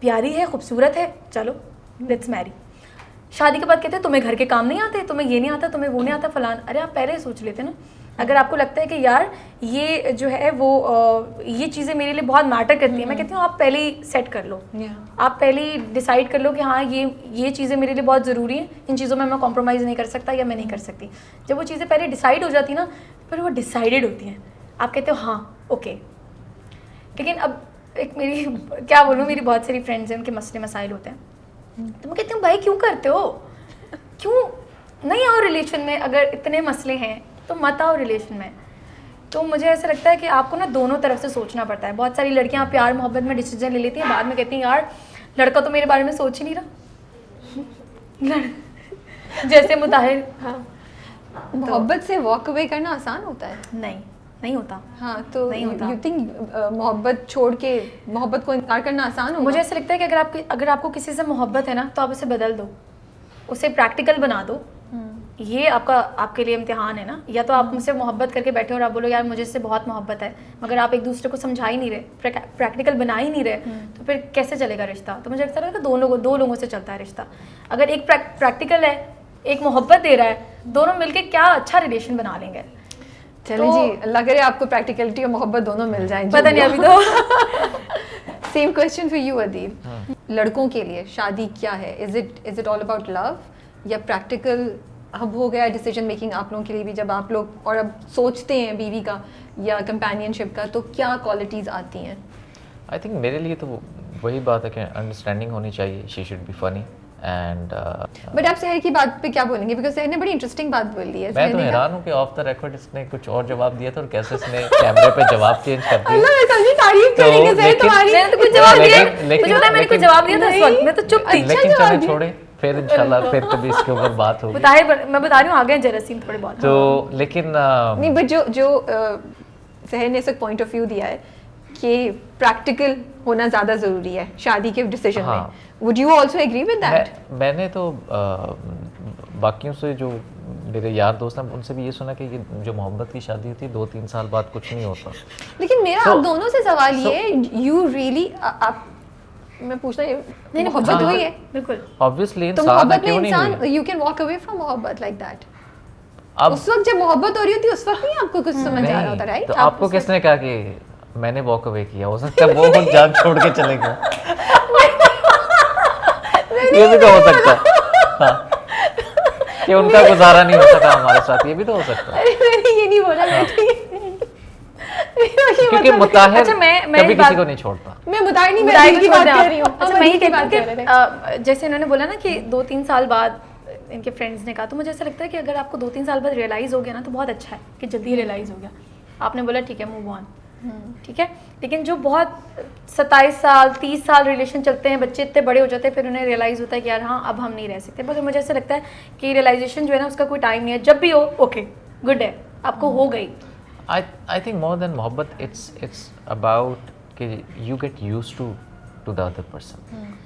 प्यारी है, खूबसूरत है, चलो लेट्स मैरी। शादी के बाद कहते हैं तुम्हें घर के काम नहीं आते, तुम्हें ये नहीं आता, तुम्हें वो नहीं आता, फलान। अरे आप पहले ही सोच लेते ना। अगर आपको लगता है कि यार ये जो है वो ये चीज़ें मेरे लिए बहुत मैटर करती हैं, मैं कहती हूँ आप पहले ही सेट कर लो। आप पहले ही डिसाइड कर लो कि हाँ ये चीज़ें मेरे लिए बहुत ज़रूरी हैं, इन चीज़ों में मैं कॉम्प्रोमाइज़ नहीं कर सकता या मैं नहीं कर सकती। जब वो चीज़ें पहले डिसाइड हो जाती ना, फिर वो डिसाइडेड होती हैं। आप कहते हो हाँ ओके। लेकिन अब एक मेरी क्या बोलूँ, मेरी बहुत सारी फ्रेंड्स हैं, उनके मसले मसाइल होते हैं, तो मैं कहती हूँ भाई क्यों करते हो, क्यों नहीं आओ रिलेशन में, अगर इतने मसले हैं तो मत आओ रिलेशन में। तो मुझे ऐसा लगता है कि आपको ना दोनों तरफ से सोचना पड़ता है। बहुत सारी लड़कियां प्यार मोहब्बत में डिसीजन ले लेती हैं, बाद में कहती हैं यार लड़का तो मेरे बारे में सोच ही नहीं रहा। जैसे मुताहिर। हाँ मोहब्बत से वॉक अवे करना आसान होता है? नहीं होता। हाँ, तो नहीं होता। यू थिंक मोहब्बत छोड़ के मोहब्बत को इनकार करना आसान होगा? मुझे ऐसा लगता है कि अगर आपको किसी से मोहब्बत है ना, तो आप उसे बदल दो, उसे प्रैक्टिकल बना दो। ये आपके लिए इम्तिहान है ना। या तो आप मुझसे मोहब्बत करके बैठे और आप बोलो यार मुझे इससे बहुत मोहब्बत है, मगर आप एक दूसरे को समझा ही नहीं रहे, प्रैक्टिकल बना ही नहीं रहे, तो फिर कैसे चलेगा रिश्ता? तो मुझे लगता है दो लोगों से चलता है रिश्ता। अगर एक प्रैक्टिकल है, एक मोहब्बत दे रहा है, दोनों मिलके क्या अच्छा रिलेशन बना लेंगे। चलें जी, अल्लाह करे आपको प्रैक्टिकलिटी और मोहब्बत दोनों मिल जाएं। पता नहीं अभी तो। Same question for you Adeel, लड़कों के लिए शादी क्या है? Is it all about love या प्रैक्टिकल अब हो गया डिसीजन मेकिंग आप लोगों के लिए भी? जब आप लोग और अब सोचते हैं बीवी का या कंपेनियनशिप का, तो क्या क्वालिटीज़ आती हैं? आई थिंक मेरे लिए तो वही बात है कि अंडरस्टैंडिंग होनी चाहिए, she should be funny and but आप सहर की बात पे क्या बोलेंगे? बिकॉज सहर ने बड़ी इंटरेस्टिंग बात बोली है। मैं तो हैरान हूँ कि ऑफ द रिकॉर्ड इसने कुछ और जवाब दिया था और कैसे इसने कैमरे पे जवाब चेंज कर दिया। अल्लाह मैं समझी तारीफ करेंगे सहर तुम्हारी। मैंने तो कुछ जवाब दिया, मुझे पता है मैंने कुछ जवाब दिया था उस वक्त, मैं तो चुप थी। लेकिन चलो छोड़े, फिर इंशाल्लाह फिर कभी इसके ऊपर बात होगी। मैं बता रही हूँ आगे जरासीम थोड़े बहुत। तो लेकिन नहीं, बट जो सहर ने एक पॉइंट ऑफ व्यू दिया है कि प्रैक्टिकल होना ज़्यादा ज़रूरी है शादी के डिसीजन में, would you also agree with that? मैंने तो बाकियों से जो मेरे यार दोस्त हैं उनसे भी ये सुना कि ये जो मोहब्बत की शादी होती है 2-3 साल बाद कुछ नहीं होता। लेकिन मेरा आप दोनों से सवाल ये है, यू रियली आप मैं पूछना नहीं, मोहब्बत हुई है बिल्कुल ऑब्वियसली तो इंसान मोहब्बत में क्यों नहीं इंसान हुई? You can walk away from मोहब्बत लाइक दैट। अब उस वक्त जब मोहब्बत हो रही होती है उस वक्त नहीं आपको कुछ समझ आ रहा होता, राइट? तो आपको किसने कहा कि मैंने वॉक अवे किया? हो सकता है वो खुद जान छोड़ के चले गए। ये भी तो हो सकता है हाँ, कि उनका गुजारा नहीं हो सका हमारे साथ, ये भी तो हो सकता है। मैंने ये नहीं बोला। क्योंकि मुताहिर अच्छा, मैं कभी इस किसी बात- को नहीं छोड़ता। मैं मुताहिर नहीं, मैं मुताहिर अदील की छोड़ बात दें कर आप। रही हूँ। अच्छा, मैं ये कहती हूँ कि जैसे इन्होंने बोला ना कि 2-3 साल बाद इनके फ्रेंड्स ने कहा, तो मुझे ऐसा लगता है कि अगर आपको 2-3 साल बाद रियलाइज़ हो गया ना तो बहुत अच्छा है कि जल्दी रियलाइज़ हो गया। आपने बोला ठीक है मूव ऑन, ठीक है। लेकिन जो बहुत 27 साल 30 साल रिलेशन चलते हैं, बच्चे इतने बड़े हो जाते हैं, फिर उन्हें रियलाइज़ होता है कि यार हाँ अब हम नहीं रह सकते। मगर मुझे ऐसा लगता है कि रियलाइजेशन जो है ना उसका कोई टाइम नहीं है, जब भी हो ओके गुड है, आपको हो गई। I think more than मोहब्बत it's about कि you get used to the other person.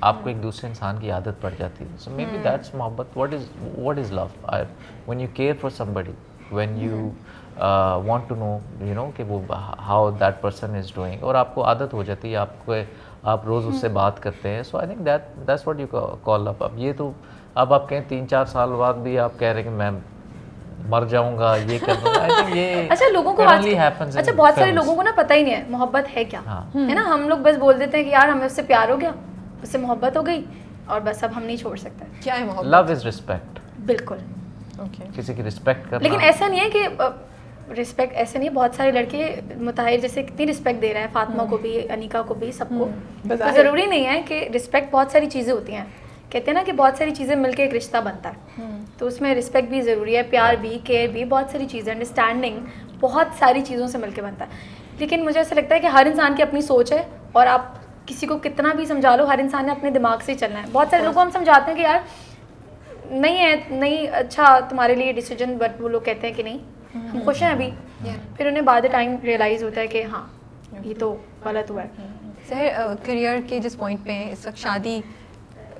आपको एक दूसरे इंसान की आदत पड़ जाती है. So maybe that's मोहब्बत. What is love? When you care for somebody, when you want to know, you know कि वो how that person is doing, और आपको आदत हो जाती है, आप रोज़ उससे बात करते हैं. So I think that's what you call love. अब ये तो अब आप कहें 3-4 साल बाद भी आप कह रहे हैं कि मैं मर जाऊंगा, ये कर दूंगा। I think ये अच्छा लोगों को अच्छा बहुत सारे लोगों को ना पता ही नहीं है मोहब्बत है क्या। है ना, हम लोग बस बोल देते हैं कि यार हमें उससे प्यार हो गया, उससे मोहब्बत हो गई और बस अब हम नहीं छोड़ सकते। क्या है मोहब्बत? Love is respect. बिल्कुल ओके। किसी की रिस्पेक्ट करना। लेकिन ऐसा नहीं है कि रिस्पेक्ट ऐसे नहीं, बहुत सारे लड़के मुताहिर जैसे कितनी रिस्पेक्ट दे रहे हैं, फातिमा को भी, अनीका को भी, सबको। तो ज़रूरी नहीं है कि रिस्पेक्ट, बहुत सारी चीज़ें होती हैं, कहते हैं ना कि बहुत सारी चीज़ें मिलके एक रिश्ता बनता है, तो उसमें रिस्पेक्ट भी ज़रूरी है, प्यार भी, केयर भी, बहुत सारी चीज़ें, अंडरस्टैंडिंग, बहुत सारी चीज़ों से मिलके बनता है। लेकिन मुझे ऐसा लगता है कि हर इंसान की अपनी सोच है और आप किसी को कितना भी समझा लो, हर इंसान ने अपने दिमाग से चलना है। बहुत सारे लोगों को हम समझाते हैं कि यार नहीं है, नहीं अच्छा तुम्हारे लिए डिसीजन, बट वो लोग कहते हैं कि नहीं हम खुश हैं अभी, फिर उन्हें बाद टाइम रियलाइज़ होता है कि हाँ ये तो गलत हुआ है। सर करियर के जिस पॉइंट पे हैं इस वक्त शादी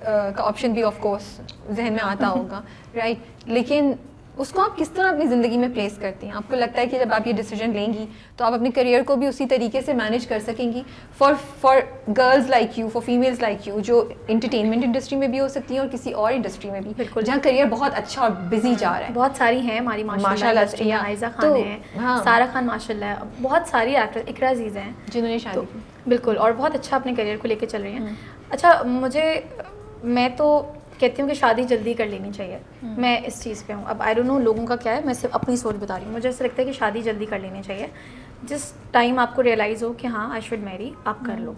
का ऑप्शन भी ऑफ कोर्स जहन में आता होगा, राइट, लेकिन उसको आप किस तरह अपनी ज़िंदगी में प्लेस करती हैं? आपको लगता है कि जब आप ये डिसीजन लेंगी तो आप अपने करियर को भी उसी तरीके से मैनेज कर सकेंगी? For girls like you, for females like you, जो इंटरटेनमेंट इंडस्ट्री में भी हो सकती हैं और किसी और इंडस्ट्री में भी, बिल्कुल, जहाँ करियर बहुत अच्छा और बिजी जा रहा है। बहुत सारी हैं हमारी माशाल्लाह इंडस्ट्री में, आयजा खान है, सारा खान माशाल्लाह, बहुत सारी एक्टर, इकरा अजीज़ हैं जिन्होंने शादी की, बिल्कुल, और बहुत अच्छा अपने करियर को लेके चल रही हैं। अच्छा, मैं तो कहती हूँ कि शादी जल्दी कर लेनी चाहिए, मैं इस चीज़ पे हूँ। अब आई डोंट नो लोगों का क्या है, मैं सिर्फ अपनी सोच बता रही हूँ। मुझे ऐसा लगता है कि शादी जल्दी कर लेनी चाहिए। जिस टाइम आपको रियलाइज़ हो कि हाँ आई शुड मैरी, आप कर लो।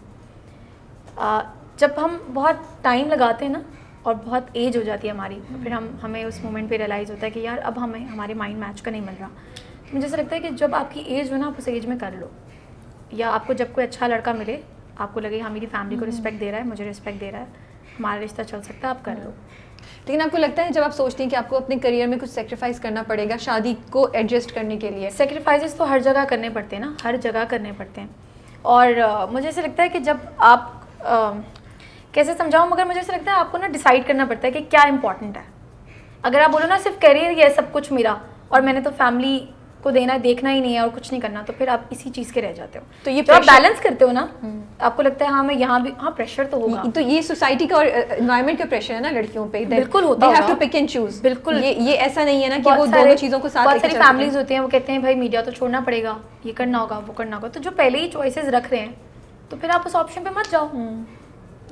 जब हम बहुत टाइम लगाते हैं ना और बहुत एज हो जाती है हमारी, फिर हमें उस मोमेंट पे रियलाइज़ होता है कि यार अब हमें हमारे माइंड मैच का नहीं मिल रहा। मुझे ऐसा लगता है कि जब आपकी एज हो ना, आप उस एज में कर लो, या आपको जब कोई अच्छा लड़का मिले, आपको लगे हाँ मेरी फैमिली को रिस्पेक्ट दे रहा है, मुझे रिस्पेक्ट दे रहा है, हमारा रिश्ता चल सकता है, आप कर लो। लेकिन आपको लगता है जब आप सोचती हैं कि आपको अपने करियर में कुछ सेक्रीफाइस करना पड़ेगा शादी को एडजस्ट करने के लिए? सेक्रीफाइसेस तो हर जगह करने पड़ते हैं ना, हर जगह करने पड़ते हैं। और मुझे ऐसा लगता है कि जब आप कैसे समझाऊं, मगर मुझे ऐसा लगता है आपको ना डिसाइड करना पड़ता है कि क्या इंपॉर्टेंट है। अगर आप बोलो ना सिर्फ करियर ही है सब कुछ मेरा और मैंने तो फैमिली को देना देखना ही नहीं है और कुछ नहीं करना, तो फिर आप इसी चीज़ के रह जाते हो। तो ये आप बैलेंस करते हो ना, आपको लगता है हाँ मैं यहाँ भी, हाँ प्रेशर तो होगा, तो ये सोसाइटी का और एनवायरनमेंट का प्रेशर है ना लड़कियों पे, बिल्कुल होता है, है, have to pick and choose. बिल्कुल, ये ऐसा नहीं है ना कि वो दोनों चीज़ों को साथ बहुत सारी फैमिलीज होती हैं, वो कहते हैं भाई मीडिया तो छोड़ना पड़ेगा, ये करना होगा, वो करना होगा। तो जो पहले ही चॉइसेस रख रहे हैं तो फिर आप उस ऑप्शन पे मत जाओ।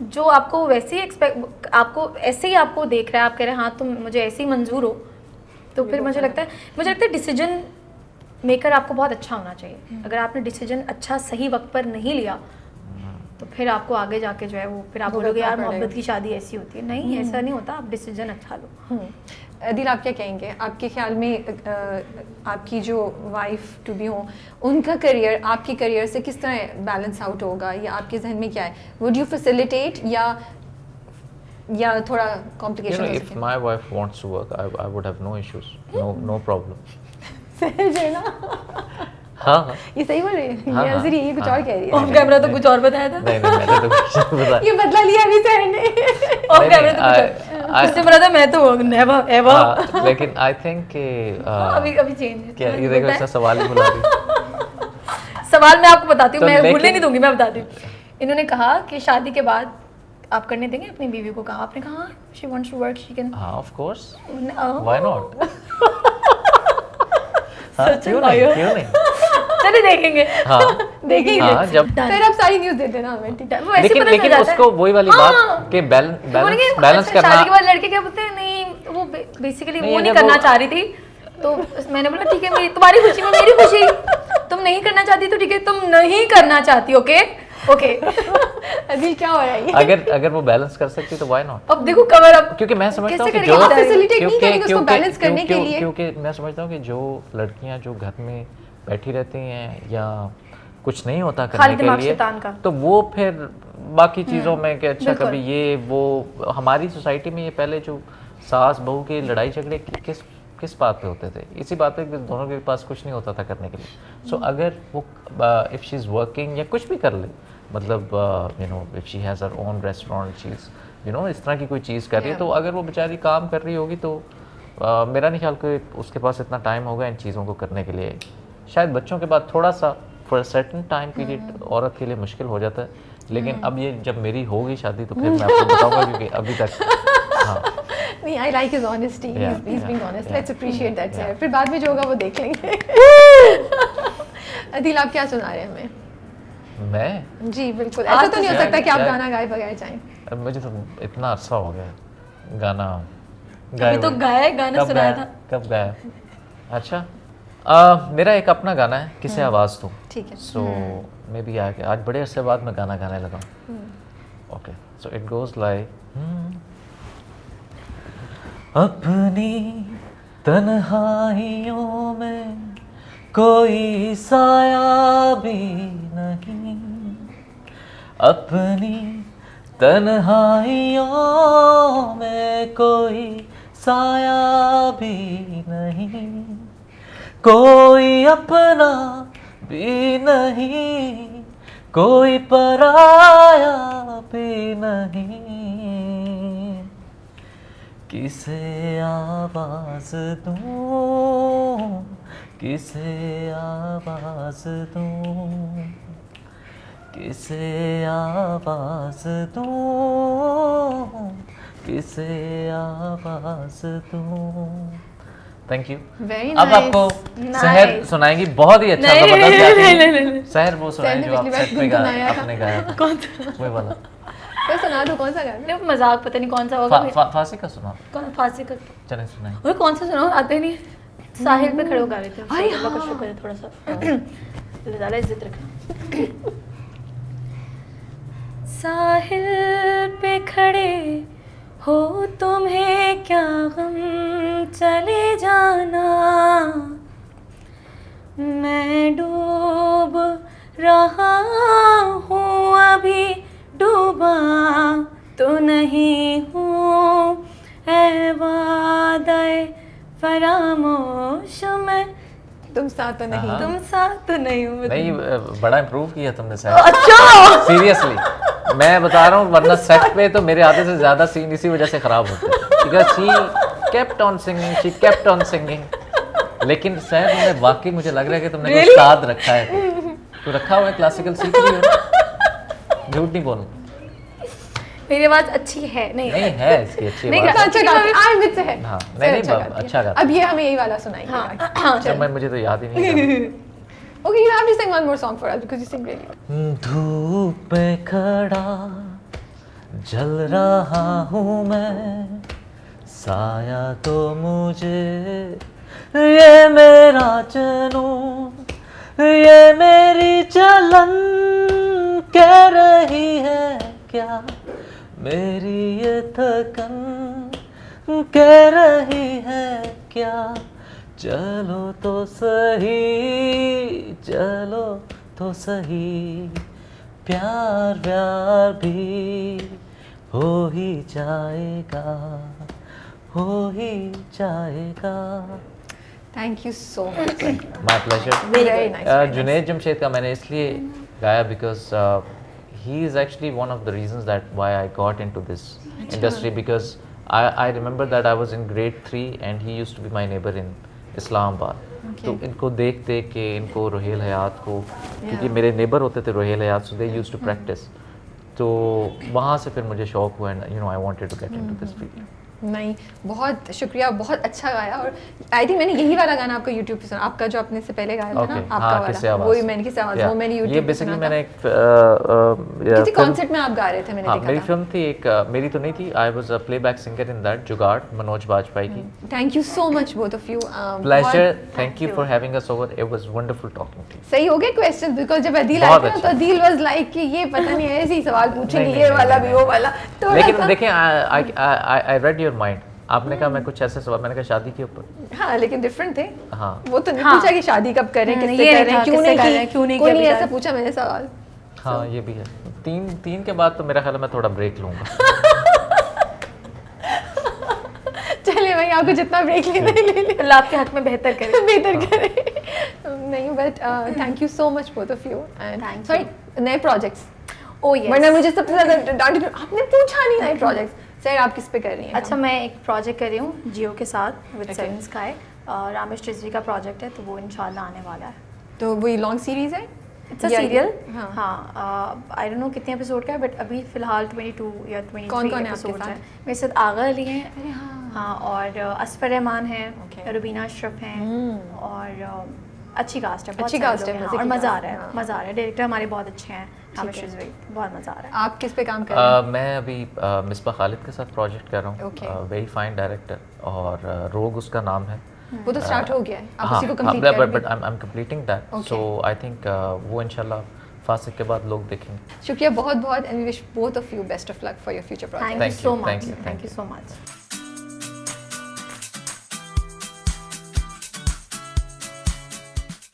जो आपको वैसे ही एक्सपेक्ट, आपको ऐसे ही आपको देख रहा है, आप कह रहे हैं हाँ तुम मुझे ऐसे ही मंजूर हो, तो फिर मुझे लगता है डिसीजन मेकर आपको बहुत अच्छा होना चाहिए। अगर आपने डिसीजन अच्छा सही वक्त पर नहीं लिया तो फिर आपको आगे जाके जो है वो फिर आप बोलोगे यार मोहब्बत की शादी ऐसी होती है। नहीं, ऐसा नहीं होता, आप डिसीजन अच्छा लो। दिल, आप क्या कहेंगे? आपके ख्याल में आपकी जो वाइफ टू बी हो, उनका करियर आपके करियर से किस तरह बैलेंस आउट होगा, या आपके जहन में क्या है? वुड यू फैसिलिटेट या थोड़ा कॉम्प्लिकेशन हो if my wife wants to work, I would have no issues, no problem. सहज है ना? हाँ, ये सही बोल रही है? हाँ, ये नजरी ये कुछ और कह रही है। ऑफ कैमरा तो कुछ और बताया था। नहीं मैंने तो कुछ नहीं बताया। ये बदला लिया अभी सहज ने। ऑफ कैमरा तो कुछ और, उससे बोला था मैं तो नेवर एवर। लेकिन आई थिंक कि अभी चेंज क्या ये देखो ऐसा सवाल ही बुला रही। सवाल मैं आपको बताती हूँ, तो मैं लेकिन- भूलने नहीं दूंगी, मैं बताती हूँ। इन्होंने कहा कि शादी के बाद आप करने देंगे अपनी बीवी को? कहा आपने कहा she wants to work, she can. हाँ of course, Oh. Why not? हाँ क्यों नहीं? चलिए देखेंगे। हाँ देखेंगे। हाँ जब फिर आप सारी न्यूज़ दे देना हमें, ठीक है? वो ऐसे पता लेकिन चल जाता है। उसको वही वाली हाँ। बात कि बैलेंस अच्छा, करना। शादी के बाद लड़के क्या बोलते हैं, नहीं वो बेसिकली नहीं, वो नहीं अगर करना वो- चाह रही थी, तो मैंने बोला ठीक है, मेरी तुम्हारी खुशी में मेरी खुशी। तुम नहीं करना चाहती तो ठीक है, तुम नहीं करना चाहती, ओके ओके। अदिल क्या हो रहा है ये? अगर वो बैलेंस कर सकती तो व्हाई नॉट? अब देखो कवर अप, क्योंकि मैं समझता हूँ कैसे कि करेंगे? जो आप facilitate नहीं करेंगे उसको balance करने के लिए? क्योंकि मैं समझता हूँ कि जो लड़कियाँ जो घर में बैठी रहती हैं या कुछ नहीं होता खाली करने के दिमाग लिए, शैतान का। तो वो फिर बाकी चीज़ों में कि अच्छा बिल्कुल। कभी ये वो, हमारी सोसाइटी में ये पहले जो सास बहू की लड़ाई झगड़े किस बात पे होते थे? इसी बात पे कि दोनों के पास कुछ नहीं होता था करने के लिए। सो अगर वो इफ़ शी इज़ वर्किंग या कुछ भी कर ले, मतलब you know if she has her own restaurant, cheese you know इस तरह की कोई चीज़ कर रही है, तो अगर वो बेचारी काम कर रही होगी तो मेरा नहीं ख्याल कि उसके पास इतना टाइम होगा इन चीज़ों को करने के लिए। शायद बच्चों के बाद थोड़ा सा फॉर सर्टेन टाइम पीरियड औरत के लिए मुश्किल हो जाता है, लेकिन अब ये जब मेरी होगी शादी तो फिर मैं आपको बताऊंगा, क्योंकि अभी तक हाँ नहीं, I like his honesty, he is being honest, let's appreciate that sir. फिर बाद में जो होगा वो देख लेंगे। अदिल, आप क्या सुना रहे हैं हमें? मैं जी बिल्कुल, ऐसा तो नहीं हो क्या- सकता कि आप क्या- गाना गाए बगैर जाएं। अब मुझे तो इतना अरसा हो गया गाना अभी तो हुए। गाया गाना कब सुनाया गाया? था। कब गाया? अच्छा मेरा एक अपना गाना है, किसे आवाज़ दूँ। ठीक है। सो मे बी आज बड़े अरसे बाद मैं गाना गाने लगा। Okay, so it goes like, अपनी तन्हाइयों में कोई साया भी नहीं, अपनी तन्हाइयों में कोई साया भी नहीं, कोई अपना भी नहीं, कोई पराया भी नहीं, किसे आवाज दूं, किसे आवाज दूं, किसे आवाज दूं, किसे आवाज दूं। Thank you. Very अब nice. आपको शहर सुनाएंगी, बहुत ही अच्छा जबरदस्त गाती हैं। शहर वो सुनाएं जो आप पिछली बार सेट पे गुनगुनाया था। आपने गाया था। कौन सा? वही वाला। कोई सुना दो, कौन सा गाना? नहीं, मजाक पता नहीं कौन सा होगा। फांसी का सुना, कौन फांसी का? चलें सुनाएं। और कौन सा सुनाओ, आते नहीं। साहिल पे खड़े हो गा रहे थे। अरे अल्लाह का हाँ। शुक्र है थोड़ा सा। अल्लाह ताला इज्जत रखना। साहिल पे खड़े हो तुम्हें क्या गम, चले जाना, मैं डूब रहा हूँ अभी, डूबा तो नहीं हूँ, ऐ वादाए फरामोश मैं, तुम साथ तो नहीं। हाँ। तुम साथ तो नहीं हूँ। नहीं, बड़ा इम्प्रूव किया तुमने सर। अच्छा। सीरियसली मैं बता रहा हूँ, वरना सेट पे तो मेरे आधे से ज्यादा सीन इसी वजह से खराब होते हैं, because she kept on singing, she kept on singing. लेकिन सर तुमने वाकई, मुझे लग रहा है कि तुमने कोई उस्ताद रखा है, तो रखा हुआ है, क्लासिकल सीख रही हो, झूठ नहीं बोलूं। मेरी आवाज अच्छी है नहीं? नहीं है, इसकी अच्छी नहीं, बात तो अच्छा गाती है, आज मुझसे है। हाँ, सर नहीं, अच्छा नहीं, गाती है। अच्छा गाती अब ये हमें यही वाला सुनाएंगे। हाँ। अच्छा, मैं मुझे तो याद ही नहीं। Okay, you have to sing one more song for us because you sing really well. धूप में खड़ा जल रहा हूँ मैं, साया तो मुझे ये मेरा जुनून, ये मेरी जलन कह रही है क्या, मेरी ये थकन कह रही है क्या, चलो तो सही, चलो तो सही, प्यार व्यार भी हो ही जाएगा, हो ही जाएगा। Thank you so much. My pleasure. Very nice. very nice. Junaid Jamshed का मैंने इसलिए गाया because he is actually one of the reasons that why I got into this industry, because I remember that I was in grade 3 and he used to be my neighbor in Islamabad. तो इनको देख देख के, इनको रोहेल हयात को, क्योंकि मेरे नेबर होते थे Rohail Hyatt, so they used to practice, तो वहाँ से फिर मुझे शौक हुआ and you know I wanted to get into this field. नहीं, बहुत शुक्रिया, बहुत अच्छा गाया। और आई थिंक मैंने यही वाला गाना आपका यूट्यूब पे सुना, आपका जो आपने से पहले गाया था ना, Okay, आपका हाँ, किससे वाला, आवाज़। वही मैंने किससे आवाज़, वो मैंने ये यूट्यूब पे बेसिकली सुना था। मैंने एक किसी फिल्म- कॉन्सर्ट में आप गा रहे थे, मैंने हाँ, देखा मेरी था। फिल्म थी एक, मेरी तो नहीं थी, I was a playback singer in that, Jugaad, Manoj Bajpayee की। Thank you so much both of you. Pleasure, thank you for having us over, it was wonderful talking to you. सही हो गए क्वेश्चन, बिकॉज जब अदील बहुत आया था ना, तो अच्छा। अदील वाज लाइक कि ये पता नहीं ऐसे ही सवाल पूछेंगे, नहीं, ये नहीं, वाला नहीं, भी, वो वाला, तो लेकिन देखें, आई रेड योर माइंड, आपने कहा मैं कुछ ऐसे सवाल, मैंने कहा शादी के ऊपर। हाँ, लेकिन डिफरेंट थे। हाँ, वो तो नहीं हाँ। पूछा कि शादी कब करें, किससे ये नहीं करें, था, क्यों किससे नहीं कर रहे हैं, की, क्यों नहीं कोई किया नहीं अभी ऐसा तक। पूछा मैंने सवाल। हाँ, ये भी है। तीन के बाद तो मेरा ख्याल है मैं थोड़ा ब्रेक लूँगा। चलिए भाई, आपको जितना ब्रेक लेना है ले ले, अल्लाह आपके हक में बेहतर करे। बेहतर करें। नहीं, but thank you so much both of you and Thank sorry, नए प्रोजेक्ट्स। ओ यस। वरना मुझे सबसे ज़्यादा डांट, आपने पूछा नहीं नए प्रोजेक्ट्स। सर, आप किस पे कर रही हैं? अच्छा, मैं एक प्रोजेक्ट कर रही हूँ जियो के साथ with Okay. Seven sky, Ramesh Rizvi का प्रोजेक्ट है, तो वो इंशाल्लाह आने वाला है। तो वही लॉन्ग सीरीज है? इट्स अ या- सीरियल। हाँ। हाँ, आई डोंट नो कितने एपिसोड का है, बट अभी फिलहाल 22 या 23 कौन-कौन है आपके एपिसोड्स साथ? हैं। मेरे साथ आगा अली हैं, अरे हाँ। हाँ, और असफर रहमान हैं, Okay. रुबीना अशरफ हैं, और अच्छी कास्ट है, बहुत अच्छी सारे cast है, लोग हैं, मज़े और की मज़ा आ cast रहा है, है, हाँ। मज़ा आ रहा है। डायरेक्टर हमारे बहुत अच्छे हैं, रामेश है। रिजवी, बहुत मज़ा आ रहा है। आप किस पे काम कर रहे हैं? मैं अभी मिसबा खालिद के साथ प्रोजेक्ट कर रहा हूँ, Okay. वेरी फाइन डायरेक्टर, और रोग उसका नाम है। वो तो स्टार्ट हो गया है, आप हाँ, उसी को कंप्लीट कर बट रहे हैं। I am completing that, Okay. So I think वो इंशाल्लाह फासिक के बाद लोग देखेंगे। शुक्रिया बहुत बहुत, and wish both of you best of luck for your future project. Thank you Thank so you, much, thank you, thank thank you so much.